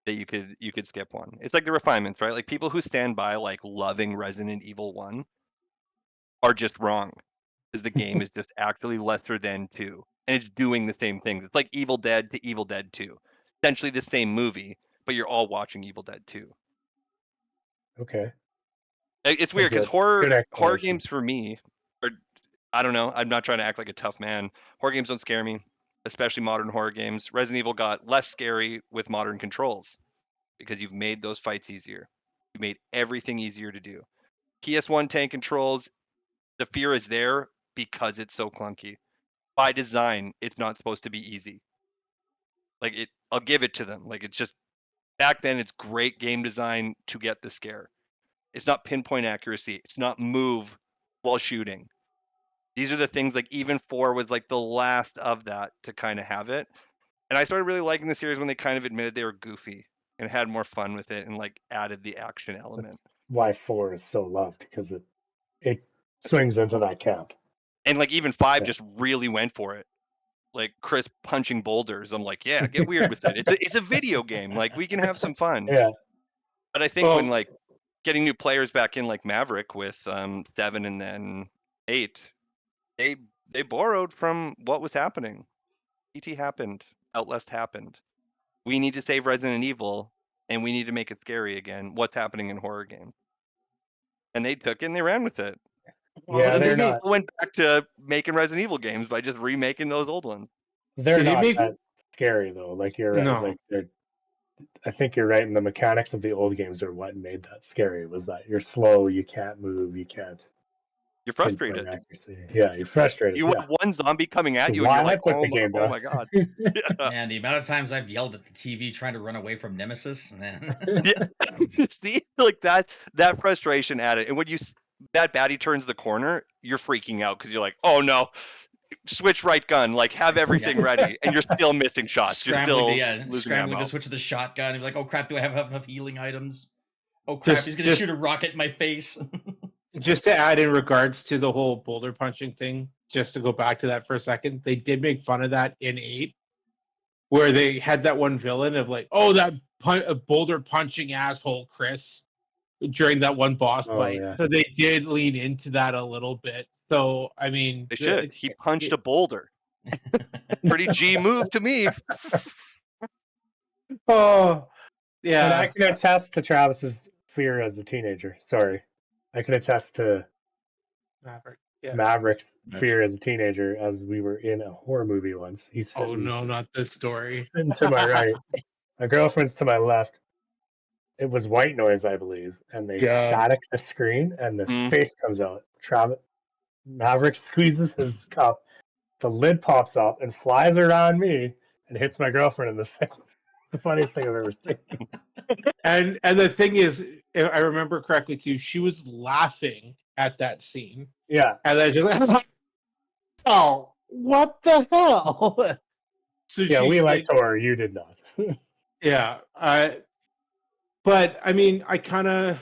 that you could skip one. It's like the refinements, right? Like, people who stand by, like, loving Resident Evil 1 are just wrong, because the game is just actually lesser than 2, and it's doing the same things. It's like Evil Dead to Evil Dead 2, essentially the same movie, but you're all watching Evil Dead 2. Okay. It's weird because horror games for me are, I don't know, I'm not trying to act like a tough man. Horror games don't scare me, especially modern horror games. Resident Evil got less scary with modern controls because you've made those fights easier. You've made everything easier to do. PS1 tank controls, the fear is there because it's so clunky. By design, it's not supposed to be easy. Like, I'll give it to them. Like, it's just, back then, it's great game design to get the scare. It's not pinpoint accuracy. It's not move while shooting. These are the things, like, even 4 was like the last of that to kind of have it. And I started really liking the series when they kind of admitted they were goofy and had more fun with it and, like, added the action element. That's why 4 is so loved, because it swings into that camp. And, like, even 5 just really went for it. Like, Chris punching boulders. I'm like, yeah, get weird with it. It's a video game. Like, we can have some fun. Yeah. But I think when, like, getting new players back in, like Maverick with 7 and then 8, they borrowed from what was happening. ET happened. Outlast happened. We need to save Resident Evil, and we need to make it scary again. What's happening in horror games? And they took it and they ran with it. Yeah, they're not. Went back to making Resident Evil games by just remaking those old ones. They're not that scary though. Like, you're right. No. Like, I think you're right. And the mechanics of the old games are what made that scary. Was that you're slow, you can't move, you can't. You're frustrated. Yeah, you're frustrated. You have one zombie coming at you, and you're like, oh my god. Man, the amount of times I've yelled at the TV trying to run away from Nemesis, man. See, like that frustration added, and when that baddie turns the corner, you're freaking out because you're like, oh no, switch right gun, like have everything ready, and you're still missing shots. Scrambling, you're still losing scrambling ammo. to switch to the shotgun. And be like, oh crap, do I have enough healing items? Oh crap, he's gonna shoot a rocket in my face. Just to add in regards to the whole boulder punching thing, just to go back to that for a second, they did make fun of that in 8, where they had that one villain of like, oh, that boulder punching asshole Chris during that one boss fight. Yeah. So they did lean into that a little bit. So I mean, They should. He punched a boulder. Pretty G move to me. Oh, yeah. And I can attest to Travis's fear as a teenager. Sorry. I can attest to Maverick's fear as a teenager as we were in a horror movie once. He's Oh no, not this story. sitting to my right. My girlfriend's to my left. It was white noise, I believe, and they static the screen, and the face comes out. Maverick squeezes his cup, the lid pops up and flies around me and hits my girlfriend in the face. The funniest thing I've ever seen. And the thing is, if I remember correctly too, she was laughing at that scene. Yeah. And then just like, oh, what the hell? So yeah, we liked horror. You did not. Yeah. But I mean, that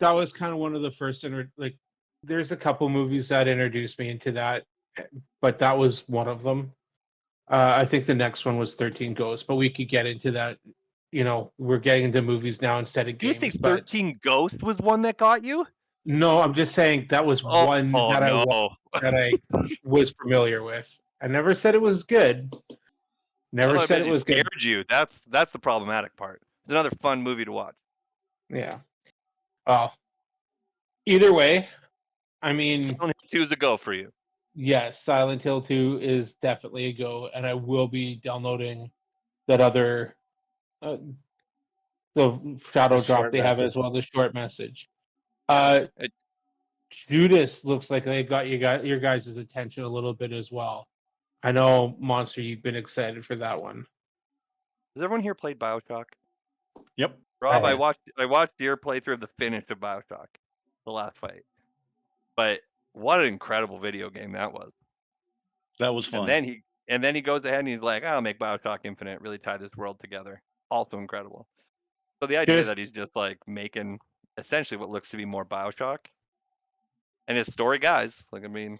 was kind of one of the first, like, there's a couple movies that introduced me into that, but that was one of them. I think the next one was 13 Ghosts, but we could get into that. You know, we're getting into movies now instead of games. Do you think 13 Ghosts was one that got you? No, I'm just saying that was one that I was familiar with. I never said it was good. Never said it was scared good. you. That's the problematic part. It's another fun movie to watch. Yeah. Either way, I mean, Silent Hill 2 is a go for you. Yes, Silent Hill 2 is definitely a go, and I will be downloading that other the shadow drop they have as well, the short message. Judas looks like they got your guys' attention a little bit as well. I know, Monster, you've been excited for that one. Has everyone here played BioShock? Yep. Rob, I watched your playthrough of the finish of BioShock, the last fight. But what an incredible video game that was. That was fun. And then he goes ahead and he's like, I'll make BioShock Infinite, really tie this world together. Also incredible. So the idea that he's just like making essentially what looks to be more BioShock. And his story guys, like, I mean,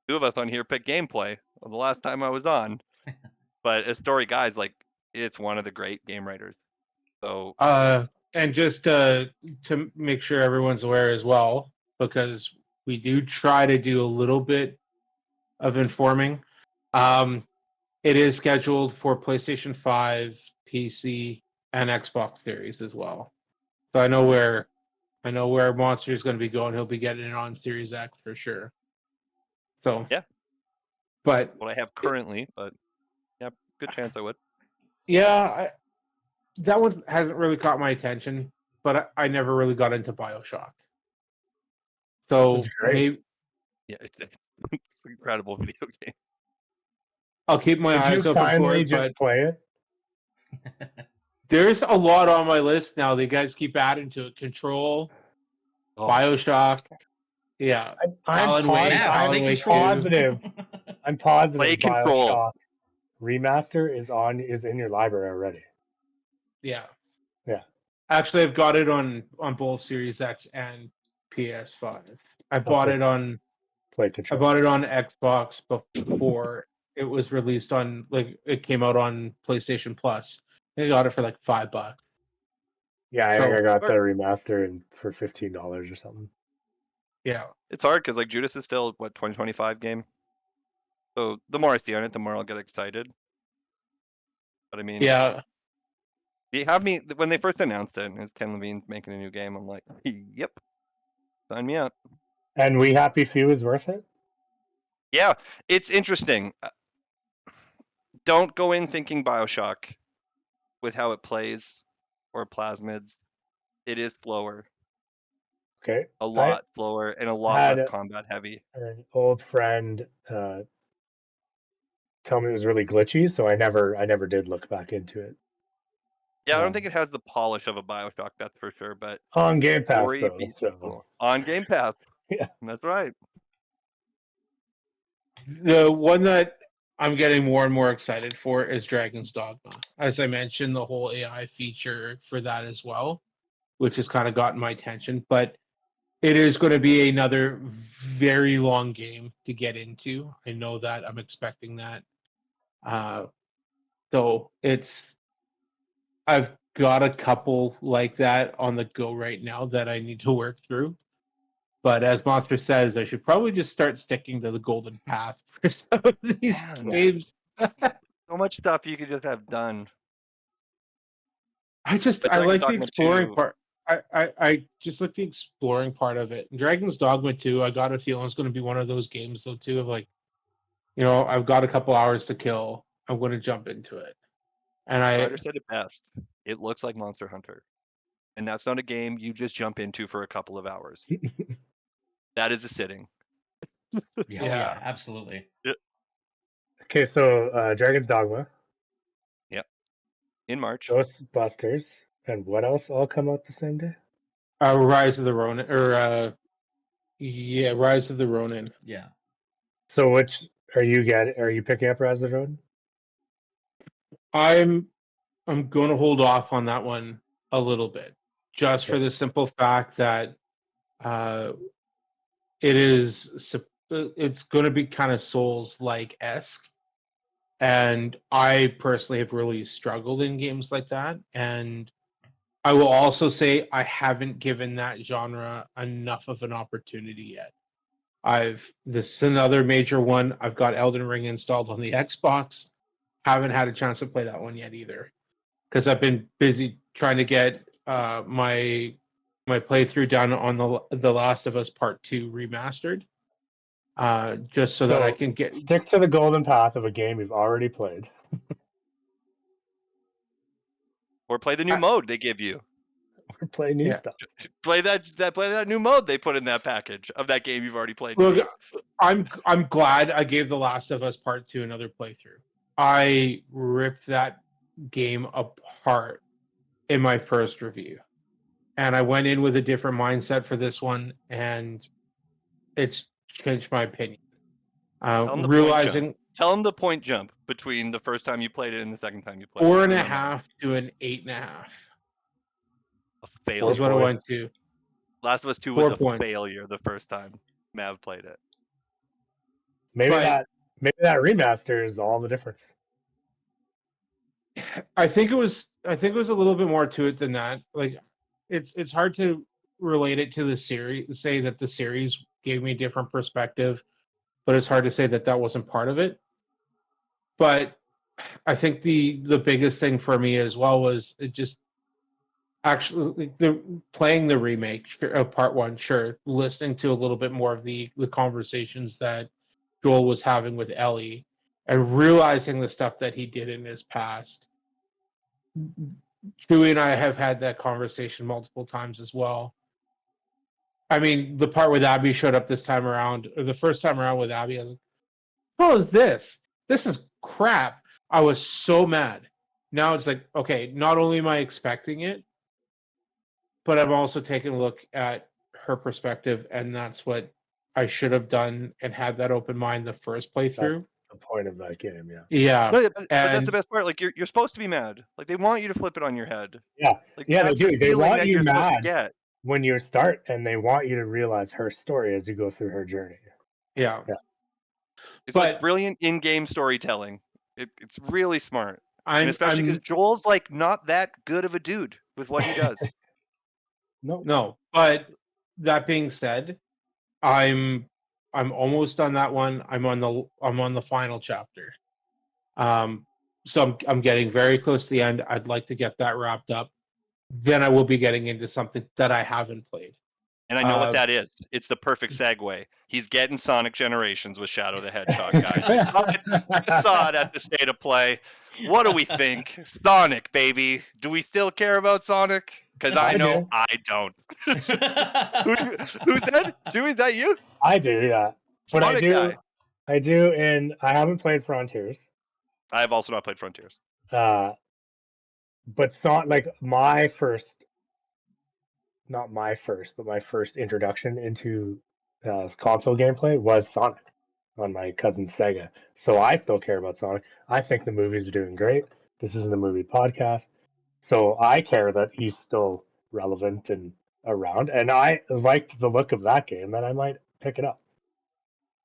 2 of us on here picked gameplay the last time I was on. But his story guys, like, it's one of the great game writers. So and just to make sure everyone's aware as well, because we do try to do a little bit of informing. It is scheduled for PlayStation 5, PC, and Xbox Series as well. So I know where Monster is going to be going. He'll be getting it on Series X for sure. So yeah, but what I have currently, but yeah, good chance I would. Yeah, that one hasn't really caught my attention, but I never really got into BioShock. So maybe, yeah, it's an incredible video game. I'll keep my eyes open for it. Just play it. There's a lot on my list now. The guys keep adding to it. Control, BioShock. Yeah, I'm positive. I'm positive. Play Control. BioShock Remaster is in your library already. Yeah. Yeah. Actually, I've got it on both Series X and PS5. I bought it on Xbox before it was released on, like, it came out on PlayStation Plus. I got it for like $5. Yeah, I think I got the remaster for $15 or something. Yeah, it's hard because like Judas is still 2025 game. So the more I see on it, the more I'll get excited. But I mean, yeah. You have me when they first announced it, is Ken Levine's making a new game. I'm like, yep, sign me up. And We Happy Few is worth it? Yeah, it's interesting. Don't go in thinking BioShock with how it plays or plasmids. It is slower. Okay. A lot slower and a lot less combat heavy. An old friend tell me it was really glitchy, so I never did look back into it. Yeah, I don't think it has the polish of a BioShock, that's for sure. But on Game Pass, though, cool. On Game Pass. Yeah, that's right. The one that I'm getting more and more excited for is Dragon's Dogma. As I mentioned, the whole AI feature for that as well, which has kind of gotten my attention. But it is going to be another very long game to get into. I know that. I'm expecting that. So I've got a couple like that on the go right now that I need to work through. But as Monster says, I should probably just start sticking to the golden path for some of these games. So much stuff you could just have done. I like the exploring part. I just like the exploring part of it. Dragon's Dogma 2, I got a feeling it's going to be one of those games though too of like, I've got a couple hours to kill. I'm going to jump into it. And Ryder said it best. It looks like Monster Hunter. And that's not a game you just jump into for a couple of hours. That is a sitting. Yeah, absolutely. Okay, so Dragon's Dogma. Yep. In March. Ghostbusters. And what else all come out the same day? Rise of the Ronin, or Rise of the Ronin. Yeah. So which are you picking up Rise of the Ronin? I'm going to hold off on that one a little bit, just for the simple fact that it's going to be kind of Souls-like esque, and I personally have really struggled in games like that. And I will also say I haven't given that genre enough of an opportunity yet. This is another major one. I've got Elden Ring installed on the Xbox. Haven't had a chance to play that one yet either, because I've been busy trying to get my playthrough done on the Last of Us Part 2 remastered, just so that I can stick to the golden path of a game you've already played. Or play the new mode they give you. Or play new stuff. Play that new mode they put in that package of that game you've already played. Look, I'm glad I gave The Last of Us Part 2 another playthrough. I ripped that game apart in my first review, and I went in with a different mindset for this one, and it's changed my opinion. Tell them the point jump between the first time you played it and the second time you played it. 4.5 to an 8.5. A failure. Is what I went to. Last of Us 2 was a failure the first time Mav played it. Maybe that remaster is all the difference. I think it was a little bit more to it than that. Like, it's hard to relate it to the series, say that the series gave me a different perspective, but it's hard to say that that wasn't part of it. But I think the biggest thing for me as well was it just actually playing the remake of Part 1, sure, listening to a little bit more of the conversations that Joel was having with Ellie, and realizing the stuff that he did in his past. Chewie and I have had that conversation multiple times as well. I mean, the part with Abby showed up this time around, or the first time around with Abby, I was like, "What is this? This is crap." I was so mad. Now it's like, okay, not only am I expecting it, but I'm also taking a look at her perspective, and that's what I should have done and had that open mind the first playthrough. That's the point of that game, yeah. Yeah. No, but that's the best part. Like you're supposed to be mad. Like they want you to flip it on your head. Yeah. Like, yeah, they that's do. the They feeling want that you you're supposed to mad get. when you start, and they want you to realize her story as you go through her journey. Yeah. It's like brilliant in-game storytelling. It's really smart. And especially because I'm Joel's like not that good of a dude with what he does. No, but that being said, I'm almost on that one. I'm on the final chapter. So I'm getting very close to the end. I'd like to get that wrapped up. Then I will be getting into something that I haven't played. And I know what that is. It's the perfect segue. He's getting Sonic Generations with Shadow the Hedgehog, guys. You saw it at the State of Play. What do we think? Sonic, baby. Do we still care about Sonic? Because I know I don't. Who said? Dewey, is that you? I do, yeah. But Sonic guy. I do, and I haven't played Frontiers. I have also not played Frontiers. But my first introduction into console gameplay was Sonic. on my cousin's Sega. So I still care about Sonic. I think the movies are doing great. This isn't a movie podcast. So I care that he's still relevant and around. And I liked the look of that game, and I might pick it up.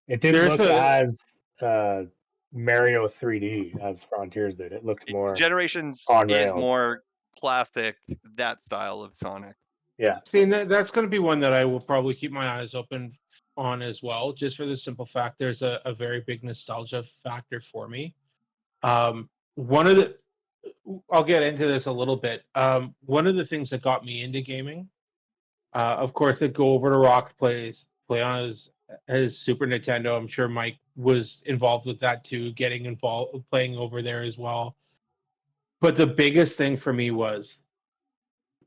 It didn't look as Mario 3D as Frontiers did. It looked more Generations on is rails. more classic, that style of Sonic. Yeah. See, and that's going to be one that I will probably keep my eyes open on as well, just for the simple fact there's a very big nostalgia factor for me. One of the, I'll get into this a little bit. One of the things that got me into gaming, of course, I'd go over to Rock's place, play on his Super Nintendo. I'm sure Mike was involved with that too, getting involved, playing over there as well. But the biggest thing for me was,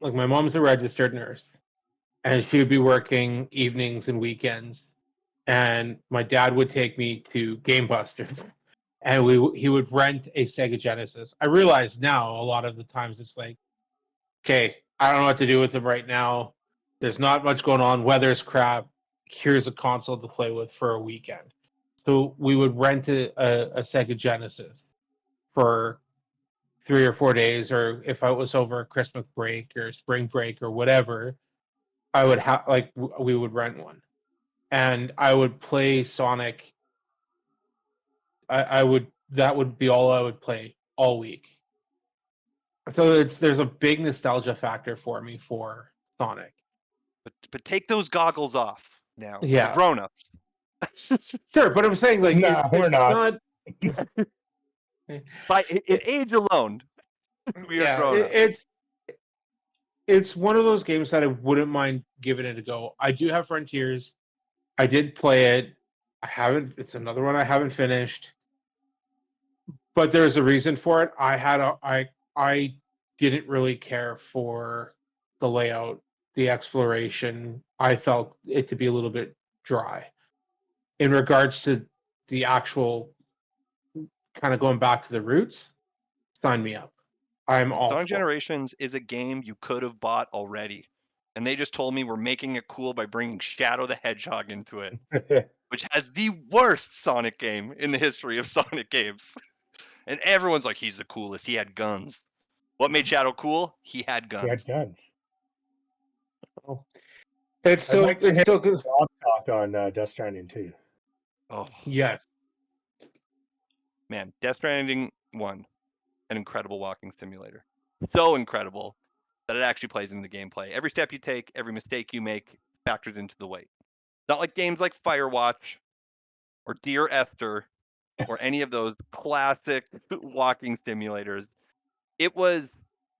like, my mom's a registered nurse, and she would be working evenings and weekends, and my dad would take me to Game Busters, and he would rent a Sega Genesis. I realize now a lot of the times it's like, okay, I don't know what to do with them right now. There's not much going on. Weather's crap. Here's a console to play with for a weekend. So we would rent a Sega Genesis for 3 or 4 days, or if I was over Christmas break or spring break or whatever, I would have we would rent one, and I would play Sonic. That would be all I would play all week. So there's a big nostalgia factor for me for Sonic. But take those goggles off now. Yeah. We're grown-ups. Sure, but I'm saying, like, we're not. By age alone, we are grown-ups. It's one of those games that I wouldn't mind giving it a go. I do have Frontiers. I did play it. It's another one I haven't finished. But there's a reason for it. I didn't really care for the layout, the exploration. I felt it to be a little bit dry. In regards to the actual kind of going back to the roots, sign me up. I'm all Sonic for it. Generations is a game you could have bought already. And they just told me we're making it cool by bringing Shadow the Hedgehog into it, which has the worst Sonic game in the history of Sonic games. And everyone's like, he's the coolest. He had guns. What made Shadow cool? He had guns. He had guns. Oh. It's still good. Talk on Death Stranding too. Oh yes, man, Death Stranding 1, an incredible walking simulator. So incredible that it actually plays into the gameplay. Every step you take, every mistake you make factors into the weight. Not like games like Firewatch or Dear Esther or any of those classic walking simulators. It was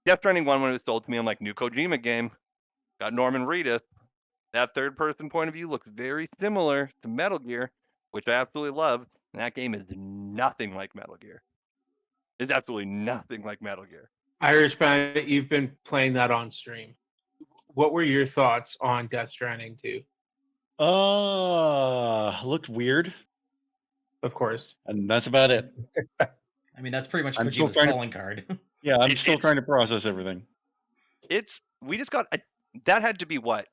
Death Stranding 1 when it was sold to me. I'm like, new Kojima game. Got Norman Reedus. That third-person point of view looks very similar to Metal Gear, which I absolutely love. And that game is nothing like Metal Gear. It's absolutely nothing like Metal Gear. Irish Bandit, you've been playing that on stream. What were your thoughts on Death Stranding 2? Looked weird. Of course. And that's about it. I mean, that's pretty much Kojima's calling card. Yeah, I'm still trying to process everything. We just got that had to be what?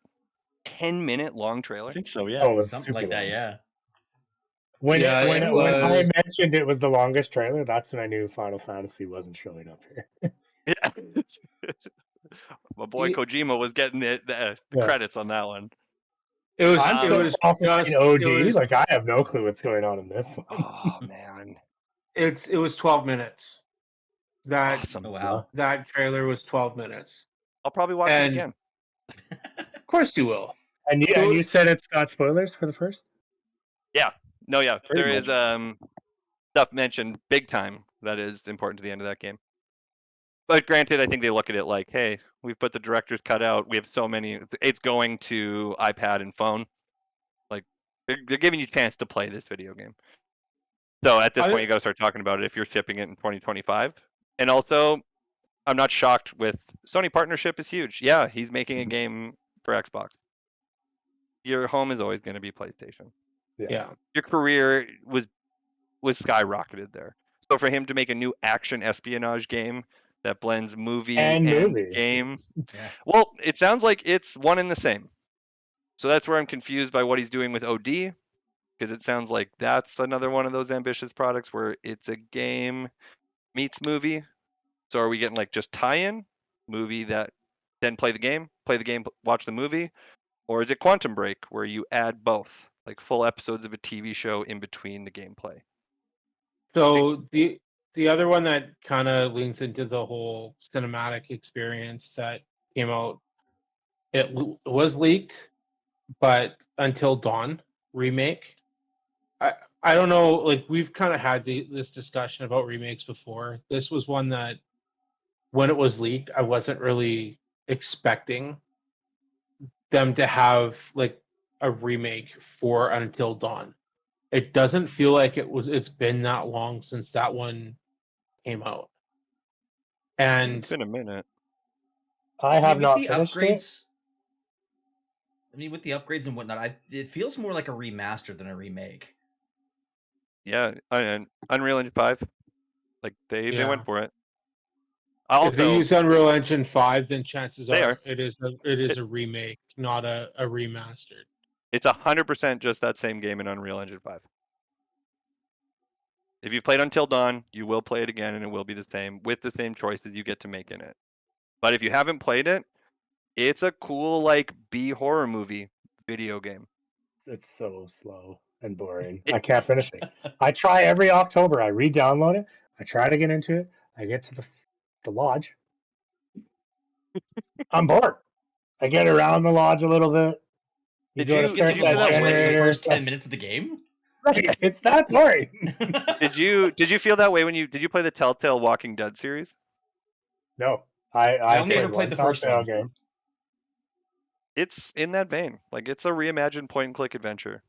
10-minute long trailer? I think so, yeah. Oh, it was Something like that, yeah. When I mentioned it was the longest trailer, that's when I knew Final Fantasy wasn't showing up here. My boy Kojima was getting the credits on that one. It was. I'm still processing OD. Like, I have no clue what's going on in this one. Oh man, it was 12 minutes. That awesome. Oh, wow. That trailer was 12 minutes. I'll probably watch it again. Of course you will. And you said it's got spoilers for the first? Yeah. No, yeah. Pretty There is stuff mentioned big time that is important to the end of that game. But granted, I think they look at it like, hey, we've put the director's cut out. We have so many. It's going to iPad and phone. Like, they're giving you a chance to play this video game. So at this point, you got to start talking about it if you're shipping it in 2025. And also, I'm not shocked with Sony partnership is huge. Yeah, he's making a game for Xbox. Your home is always going to be PlayStation. Yeah. Your career was skyrocketed there. So for him to make a new action espionage game that blends movie and game, well, it sounds like it's one and the same. So that's where I'm confused by what he's doing with OD. Because it sounds like that's another one of those ambitious products where it's a game meets movie. So are we getting like just tie-in movie that then play the game, watch the movie, or is it Quantum Break where you add both, like full episodes of a TV show in between the gameplay? So the other one that kind of leans into the whole cinematic experience that came out, was leaked, but Until Dawn remake. I don't know, like we've kind of had this discussion about remakes before. This was one that when it was leaked, I wasn't really expecting them to have like a remake for Until Dawn. It doesn't feel like it's been that long since that one came out. And it's been a minute. I have with not the finished upgrades. I mean, with the upgrades and whatnot, it feels more like a remaster than a remake. Yeah, and Unreal Engine 5, like they went for it. If they use Unreal Engine 5, then chances They are are. it is a remake, not a remastered. It's 100% just that same game in Unreal Engine 5. If you played Until Dawn, you will play it again, and it will be the same with the same choices you get to make in it. But if you haven't played it, it's a cool like B horror movie video game. It's so slow and boring. I can't finish it. I try every October. I re-download it. I try to get into it. I get to the lodge. I'm bored. I get around the lodge a little bit. Did you feel that way in the first 10 minutes of the game? Right, it's that boring. Did you feel that way when you play the Telltale Walking Dead series? No, I only ever played the first one. Game. It's in that vein. Like it's a reimagined point and click adventure,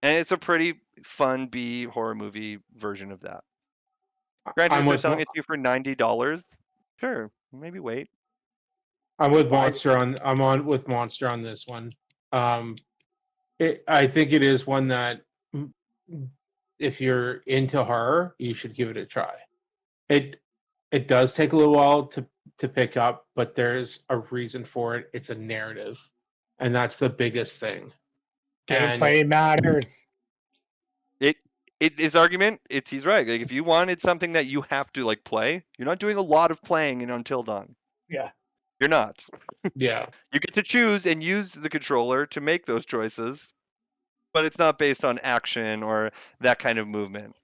and it's a pretty fun B horror movie version of that. Granted, if they're selling it to you for $90, sure, maybe wait. I'm with Monster with Monster on this one. I think it is one that if you're into horror, you should give it a try. It does take a little while to pick up, but there's a reason for it. It's a narrative, and that's the biggest thing. Gameplay matters. His argument, he's right. Like if you wanted something that you have to like play, you're not doing a lot of playing in Until Dawn. Yeah. You're not. Yeah. You get to choose and use the controller to make those choices, but it's not based on action or that kind of movement.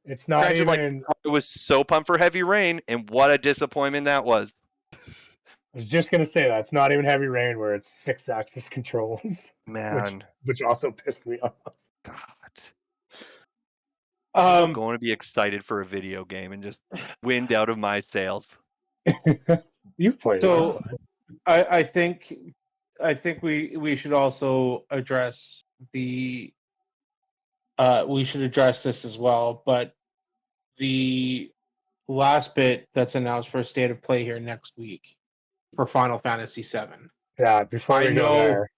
It's not Granted, even. Like, it was so pumped for Heavy Rain, and what a disappointment that was. I was just gonna say that it's not even Heavy Rain where it's 6-axis controls. Man, which also pissed me off. I'm going to be excited for a video game and just wind out of my sails. You've played so it. I think we should also address we should address this as well, but the last bit that's announced for State of Play here next week for Final Fantasy VII. Yeah, before we go there,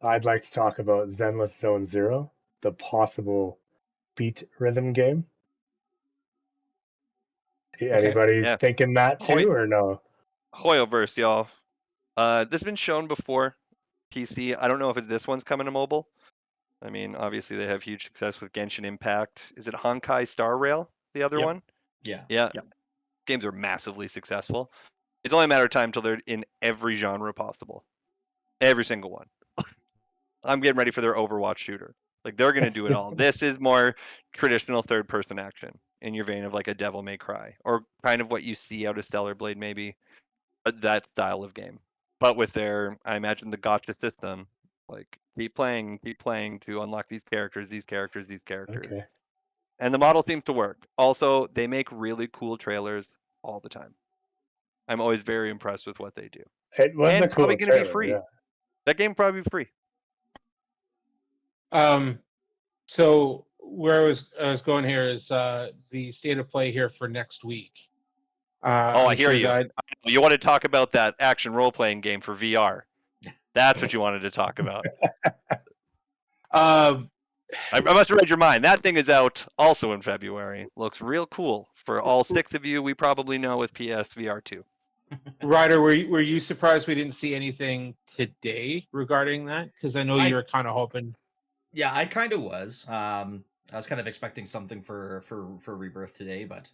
I'd like to talk about Zenless Zone Zero, the possible beat rhythm game. Anybody thinking that too, or no? Hoyoverse, y'all. This has been shown before. PC. I don't know if this one's coming to mobile. I mean, obviously they have huge success with Genshin Impact. Is it Honkai Star Rail, the other one? Yeah. Games are massively successful. It's only a matter of time until they're in every genre possible. Every single one. I'm getting ready for their Overwatch shooter. Like they're gonna do it all. This is more traditional third-person action in your vein of like a Devil May Cry, or kind of what you see out of Stellar Blade, maybe. But that style of game. But with their, I imagine the gacha system, like keep playing to unlock these characters. Okay. And the model seems to work. Also, they make really cool trailers all the time. I'm always very impressed with what they do. It was and a cool probably going to be free. Yeah. That game probably be free. So where I was going here is the State of Play here for next week. I hear you. You want to talk about that action role-playing game for VR. That's what you wanted to talk about. I must have read your mind. That thing is out also in February. Looks real cool. For all 6 of you, we probably know with PSVR 2. Ryder, were you surprised we didn't see anything today regarding that? Because I know you were kind of hoping. Yeah, I kind of was. I was kind of expecting something for Rebirth today, but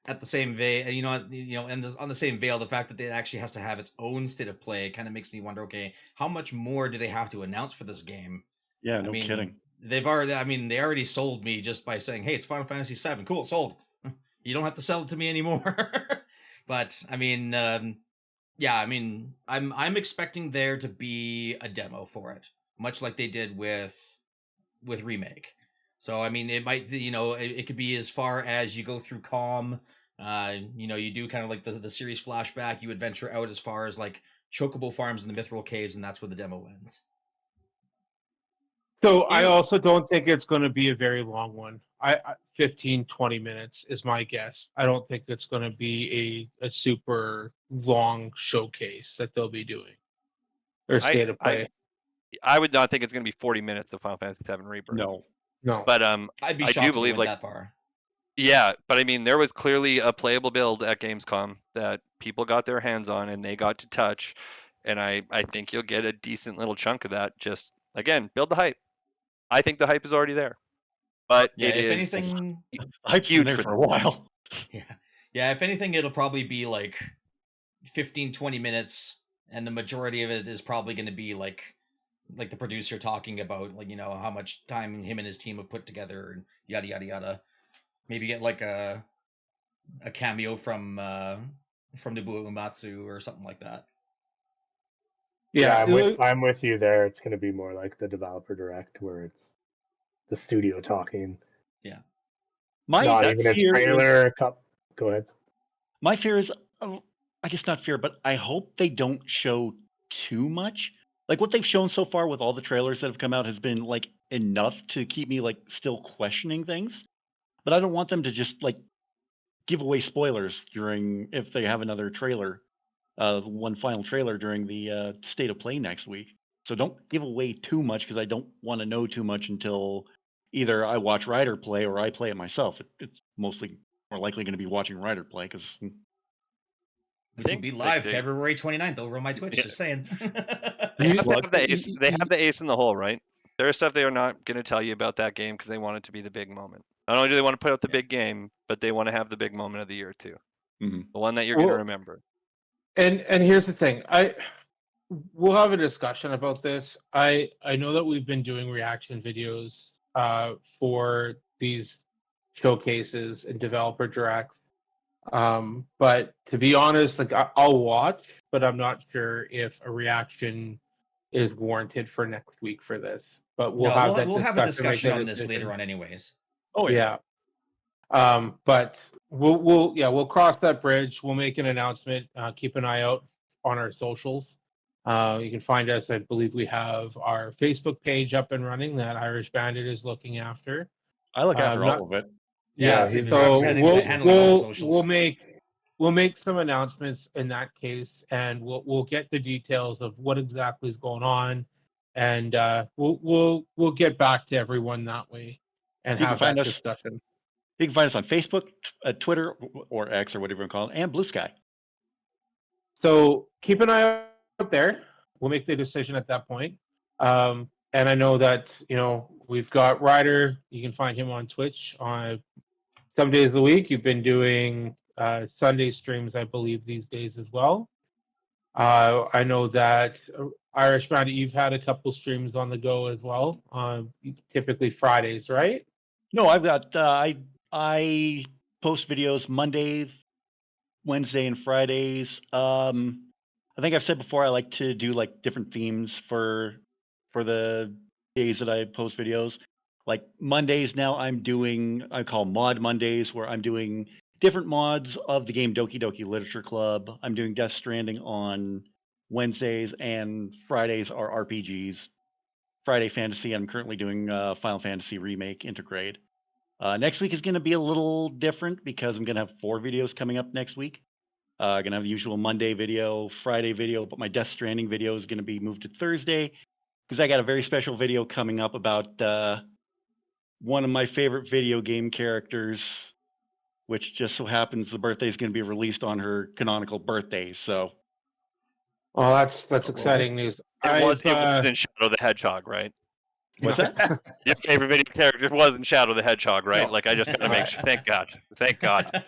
at the same vein, and on the same veil, the fact that it actually has to have its own state of play kind of makes me wonder. Okay, how much more do they have to announce for this game? Yeah, no kidding. They already sold me just by saying, "Hey, it's Final Fantasy VII. Cool, sold. You don't have to sell it to me anymore." But yeah, I'm expecting there to be a demo for it, much like they did with Remake. So it might, it could be as far as you go through COM. You do kind of like the series flashback. You adventure out as far as like Chocobo Farms and the Mithril Caves, and that's where the demo ends. So I also don't think it's going to be a very long one. 15, 20 minutes is my guess. I don't think it's going to be a super long showcase that they'll be doing or state of play. I would not think it's going to be 40 minutes of Final Fantasy VII Rebirth. No. I'd But be I shocked do if it believe went that far. Yeah, but there was clearly a playable build at Gamescom that people got their hands on and they got to touch, and I think you'll get a decent little chunk of that. Just again, build the hype. I think the hype is already there, but Yeah, it if is anything, hype's been there for a while. Yeah. If anything, it'll probably be like 15, 20 minutes, and the majority of it is probably going to be like the producer talking about how much time him and his team have put together and yada yada yada. Maybe get like a cameo from Nobuo Uematsu or something like that. Yeah, I'm with you there. It's going to be more like the developer direct, where it's the studio talking. Yeah, not even a trailer. Go ahead. My fear is, I guess not fear, but I hope they don't show too much. Like what they've shown so far with all the trailers that have come out has been like enough to keep me like still questioning things. But I don't want them to just like give away spoilers if they have another trailer, one final trailer during the state of play next week. So don't give away too much because I don't want to know too much until either I watch Ryder play or I play it myself. It's mostly more likely going to be watching Ryder play because which will be live February 29th over on my Twitch. Just saying. They have the ace in the hole, right? There is stuff they are not going to tell you about that game because they want it to be the big moment. Not only do they want to put out the big game, but they want to have the big moment of the year too. Mm-hmm. The one that you're going to remember. And here's the thing. We'll have a discussion about this. I know that we've been doing reaction videos for these showcases and developer direct. But to be honest, like I'll watch, but I'm not sure if a reaction is warranted for next week for this. But we'll have a discussion on this later on, anyways. Oh yeah. But we'll cross that bridge. We'll make an announcement. Keep an eye out on our socials. You can find us. I believe we have our Facebook page up and running that Irish Bandit is looking after. I look after all of it. Yeah, so we'll make some announcements in that case, and we'll get the details of what exactly is going on, and we'll get back to everyone that way and have that discussion. You can find us on Facebook, Twitter, or X, or whatever you call it, and Blue Sky. So keep an eye out there. We'll make the decision at that point. And I know that we've got Ryder. You can find him on Twitch on some days of the week. You've been doing Sunday streams, I believe, these days as well. I know that Irish Bandit, you've had a couple streams on the go as well. Typically Fridays, right? No, I've got I post videos Monday, Wednesday, and Fridays. I think I've said before I like to do like different themes for the days that I post videos. Like Mondays now I call Mod Mondays, where I'm doing different mods of the game Doki Doki Literature Club. I'm doing Death Stranding on Wednesdays, and Fridays are RPGs. Friday Fantasy, I'm currently doing Final Fantasy Remake Intergrade. Next week is going to be a little different because I'm going to have 4 videos coming up next week. Going to have the usual Monday video, Friday video, but my Death Stranding video is going to be moved to Thursday because I got a very special video coming up about one of my favorite video game characters, which just so happens the birthday is going to be released on her canonical birthday. So, well, that's exciting news. It was in Shadow the Hedgehog, right? What's that? Your favorite video character wasn't Shadow the Hedgehog, right? No. Like, I just gotta make sure. Thank God. Thank God.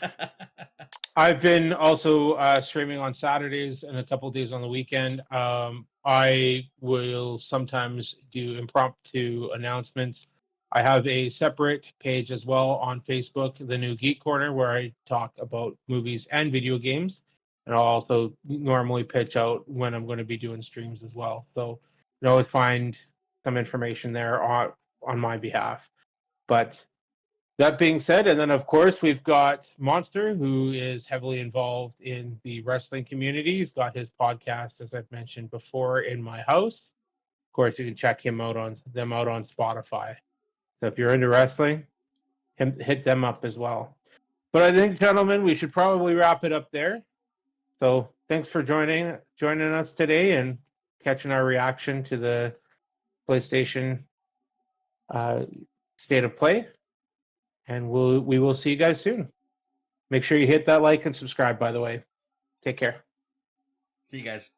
I've been also streaming on Saturdays and a couple of days on the weekend. I will sometimes do impromptu announcements. I have a separate page as well on Facebook, the New Geek Corner, where I talk about movies and video games. And I'll also normally pitch out when I'm going to be doing streams as well. So you always find some information there on my behalf. But that being said, and then of course we've got Monster, who is heavily involved in the wrestling community. He's got his podcast, as I've mentioned before, In My House. Of course, you can check them out on Spotify. So if you're into wrestling, hit them up as well. But I think, gentlemen, we should probably wrap it up there. So thanks for joining us today and catching our reaction to the PlayStation State of Play. And we will see you guys soon. Make sure you hit that like and subscribe, by the way. Take care. See you guys.